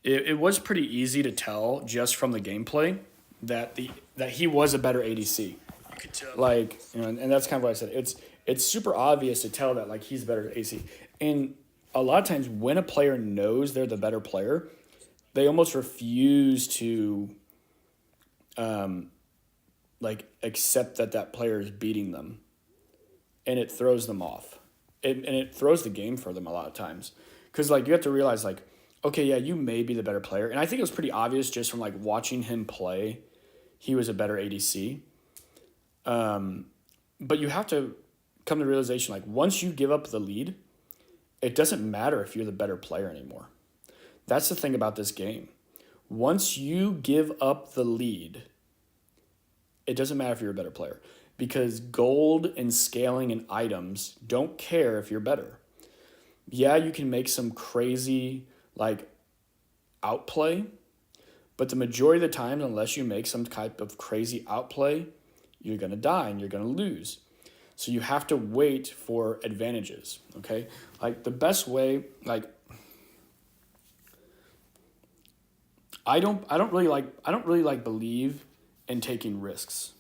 It was pretty easy to tell just from the gameplay that he was a better ADC. You could tell. Like, you know, and that's kind of what I said. It's super obvious to tell that like he's a better ADC. And a lot of times when a player knows they're the better player, they almost refuse to like accept that player is beating them. And it throws them off. And it throws the game for them a lot of times. Because like you have to realize like, okay, yeah, you may be the better player. And I think it was pretty obvious just from like watching him play, he was a better ADC. But you have to come to the realization, like once you give up the lead, it doesn't matter if you're the better player anymore. That's the thing about this game. Once you give up the lead, it doesn't matter if you're a better player. Because gold and scaling and items don't care if you're better. Yeah, you can make some crazy like outplay, but the majority of the time, unless you make some type of crazy outplay, you're going to die and you're going to lose. So you have to wait for advantages, okay? Like the best way, like I don't really like believe in taking risks.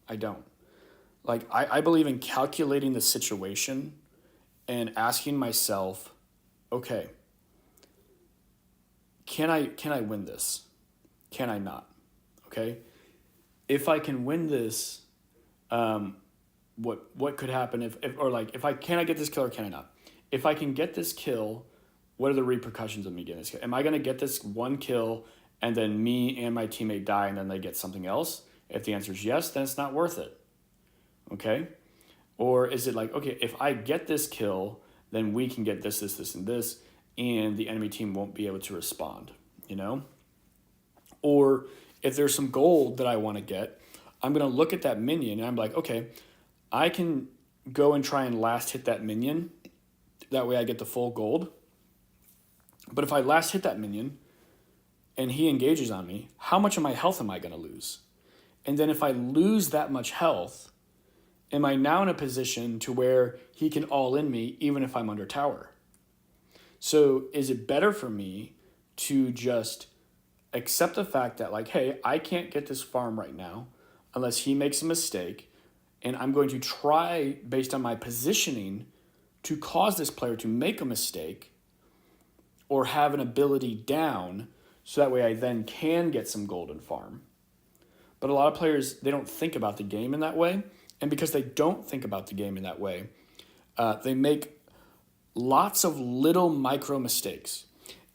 I don't. Like I believe in calculating the situation and asking myself, okay, can I win this? Can I not? Okay? If I can win this, what could happen if can I get this kill or can I not? If I can get this kill, what are the repercussions of me getting this kill? Am I going to get this one kill and then me and my teammate die and then they get something else? If the answer is yes, then it's not worth it. Okay? Or is it like, okay, if I get this kill, then we can get this, and this, and the enemy team won't be able to respond, you know? Or if there's some gold that I want to get, I'm going to look at that minion and I'm like, okay, I can go and try and last hit that minion. That way I get the full gold. But if I last hit that minion and he engages on me, how much of my health am I going to lose? And then if I lose that much health, am I now in a position to where he can all-in me even if I'm under tower? So is it better for me to just accept the fact that like, hey, I can't get this farm right now unless he makes a mistake, and I'm going to try, based on my positioning, to cause this player to make a mistake or have an ability down so that way I then can get some golden farm. But a lot of players, they don't think about the game in that way. And because they don't think about the game in that way, they make lots of little micro mistakes.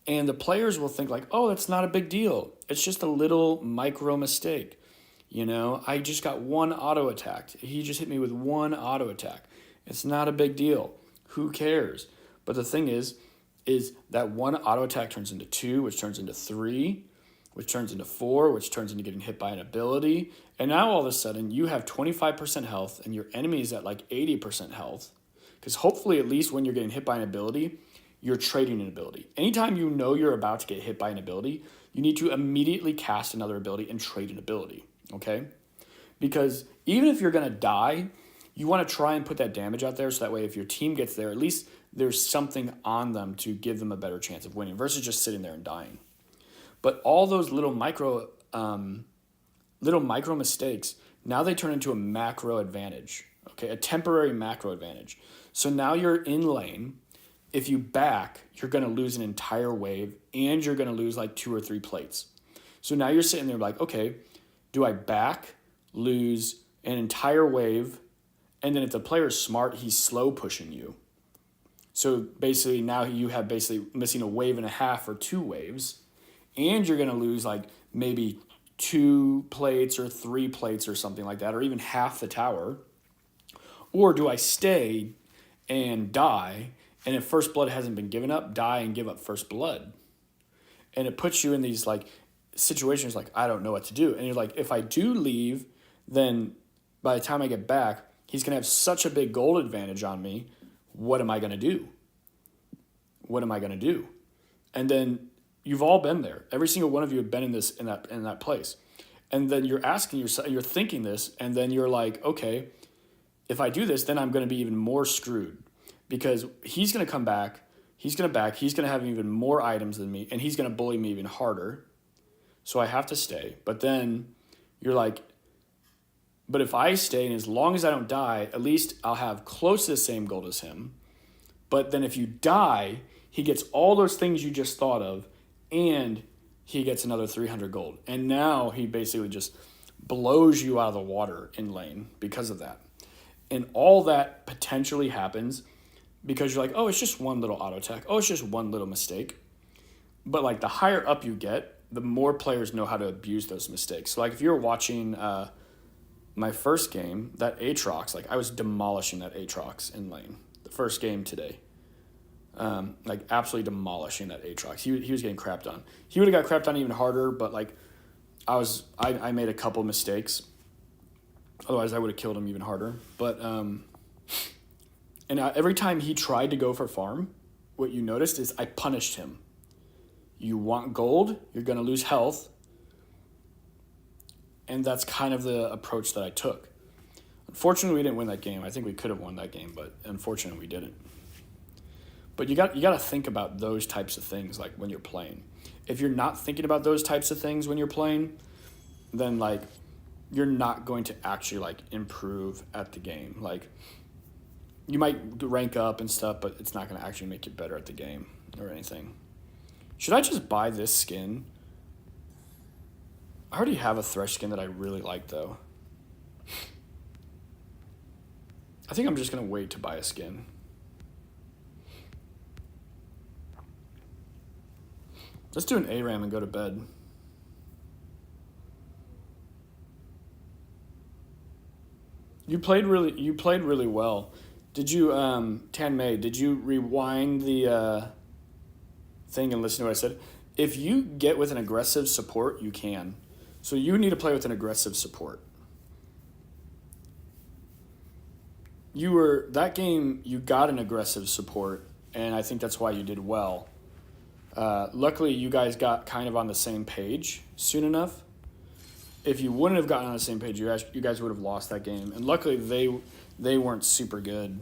And the players will think like, oh, that's not a big deal. It's just a little micro mistake. You know, I just got one auto attack. He just hit me with one auto attack. It's not a big deal. Who cares? But the thing is that one auto attack turns into 2, which turns into 3, which turns into 4, which turns into getting hit by an ability. And now all of a sudden you have 25% health and your enemy is at like 80% health. Because hopefully at least when you're getting hit by an ability, you're trading an ability. Anytime you know you're about to get hit by an ability, you need to immediately cast another ability and trade an ability, okay? Because even if you're going to die, you want to try and put that damage out there so that way if your team gets there, at least there's something on them to give them a better chance of winning versus just sitting there and dying. But all those little micro mistakes, now they turn into a macro advantage, okay? A temporary macro advantage. So now you're in lane. If you back, you're going to lose an entire wave and you're going to lose like 2 or 3 plates. So now you're sitting there like, okay, do I back, lose an entire wave, and then if the player's smart, he's slow pushing you. So basically now you have basically missing a wave and a half or 2 waves, and you're going to lose like maybe 2 plates or 3 plates or something like that, or even half the tower. Or do I stay and die, and if first blood hasn't been given up, die and give up first blood? And it puts you in these like situations like, I don't know what to do. And you're like, if I do leave, then by the time I get back, he's going to have such a big gold advantage on me. What am I going to do? What am I going to do? And then you've all been there. Every single one of you have been in that place. And then you're asking yourself, you're thinking this, and then you're like, okay, if I do this, then I'm going to be even more screwed because he's going to come back, he's going to have even more items than me, and he's going to bully me even harder. So I have to stay. But then you're like, but if I stay, and as long as I don't die, at least I'll have close to the same gold as him. But then if you die, he gets all those things you just thought of, and he gets another 300 gold. And now he basically just blows you out of the water in lane because of that. And all that potentially happens because you're like, oh, it's just one little auto attack. Oh, it's just one little mistake. But like the higher up you get, the more players know how to abuse those mistakes. So like if you're watching my first game, that Aatrox, like I was demolishing that Aatrox in lane. The first game today. Like absolutely demolishing that Aatrox. He was getting crapped on. He would have got crapped on even harder, but like I made a couple mistakes. Otherwise I would have killed him even harder. But and every time he tried to go for farm, what you noticed is I punished him. You want gold, you're going to lose health. And that's kind of the approach that I took. Unfortunately, we didn't win that game. I think we could have won that game, but unfortunately, we didn't. But you got to think about those types of things like when you're playing. If you're not thinking about those types of things when you're playing, then like you're not going to actually like improve at the game. Like you might rank up and stuff, but it's not going to actually make you better at the game or anything. Should I just buy this skin? I already have a Thresh skin that I really like, though. I think I'm just going to wait to buy a skin. Let's do an ARAM and go to bed. You played really well. Did you, Tan Mei, did you rewind the thing and listen to what I said? If you get with an aggressive support, you can. So you need to play with an aggressive support. That game, you got an aggressive support, and I think that's why you did well. Luckily, you guys got kind of on the same page soon enough. If you wouldn't have gotten on the same page, you guys would have lost that game. And luckily, they weren't super good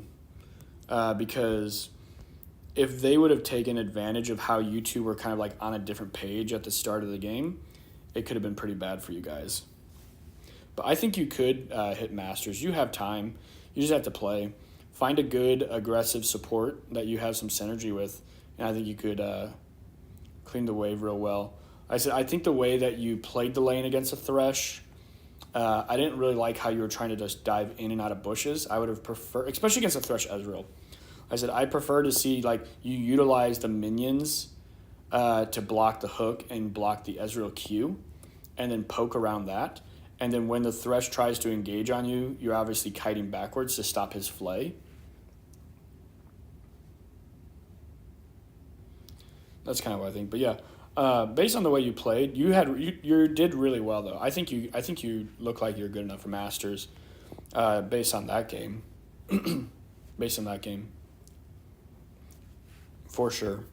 because if they would have taken advantage of how you two were kind of like on a different page at the start of the game, it could have been pretty bad for you guys. But I think you could hit Masters. You have time. You just have to play. Find a good, aggressive support that you have some synergy with, and I think you could clean the wave real well. I think the way that you played the lane against a Thresh I didn't really like how you were trying to just dive in and out of bushes. I would have preferred, especially against a Thresh Ezreal. I said I prefer to see like you utilize the minions to block the hook and block the Ezreal Q, and then poke around that. And then when the Thresh tries to engage on you, you're obviously kiting backwards to stop his flay. That's kind of what I think. But yeah, based on the way you played, you did really well though. I think you look like you're good enough for Masters, based on that game. Based on that game, for sure.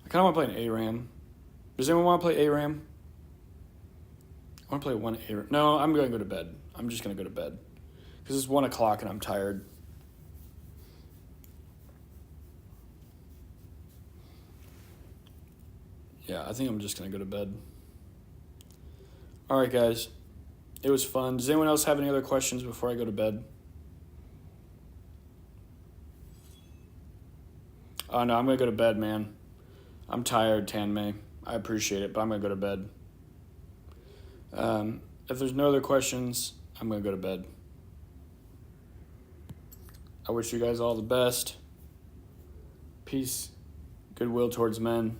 I kind of want to play an ARAM. Does anyone want to play ARAM? I want to play one ARAM. No, I'm going to go to bed. I'm just going to go to bed because it's 1 o'clock and I'm tired. Yeah, I think I'm just going to go to bed. All right, guys. It was fun. Does anyone else have any other questions before I go to bed? Oh, no, I'm going to go to bed, man. I'm tired, Tanmay. I appreciate it, but I'm going to go to bed. If there's no other questions, I'm going to go to bed. I wish you guys all the best. Peace, goodwill towards men.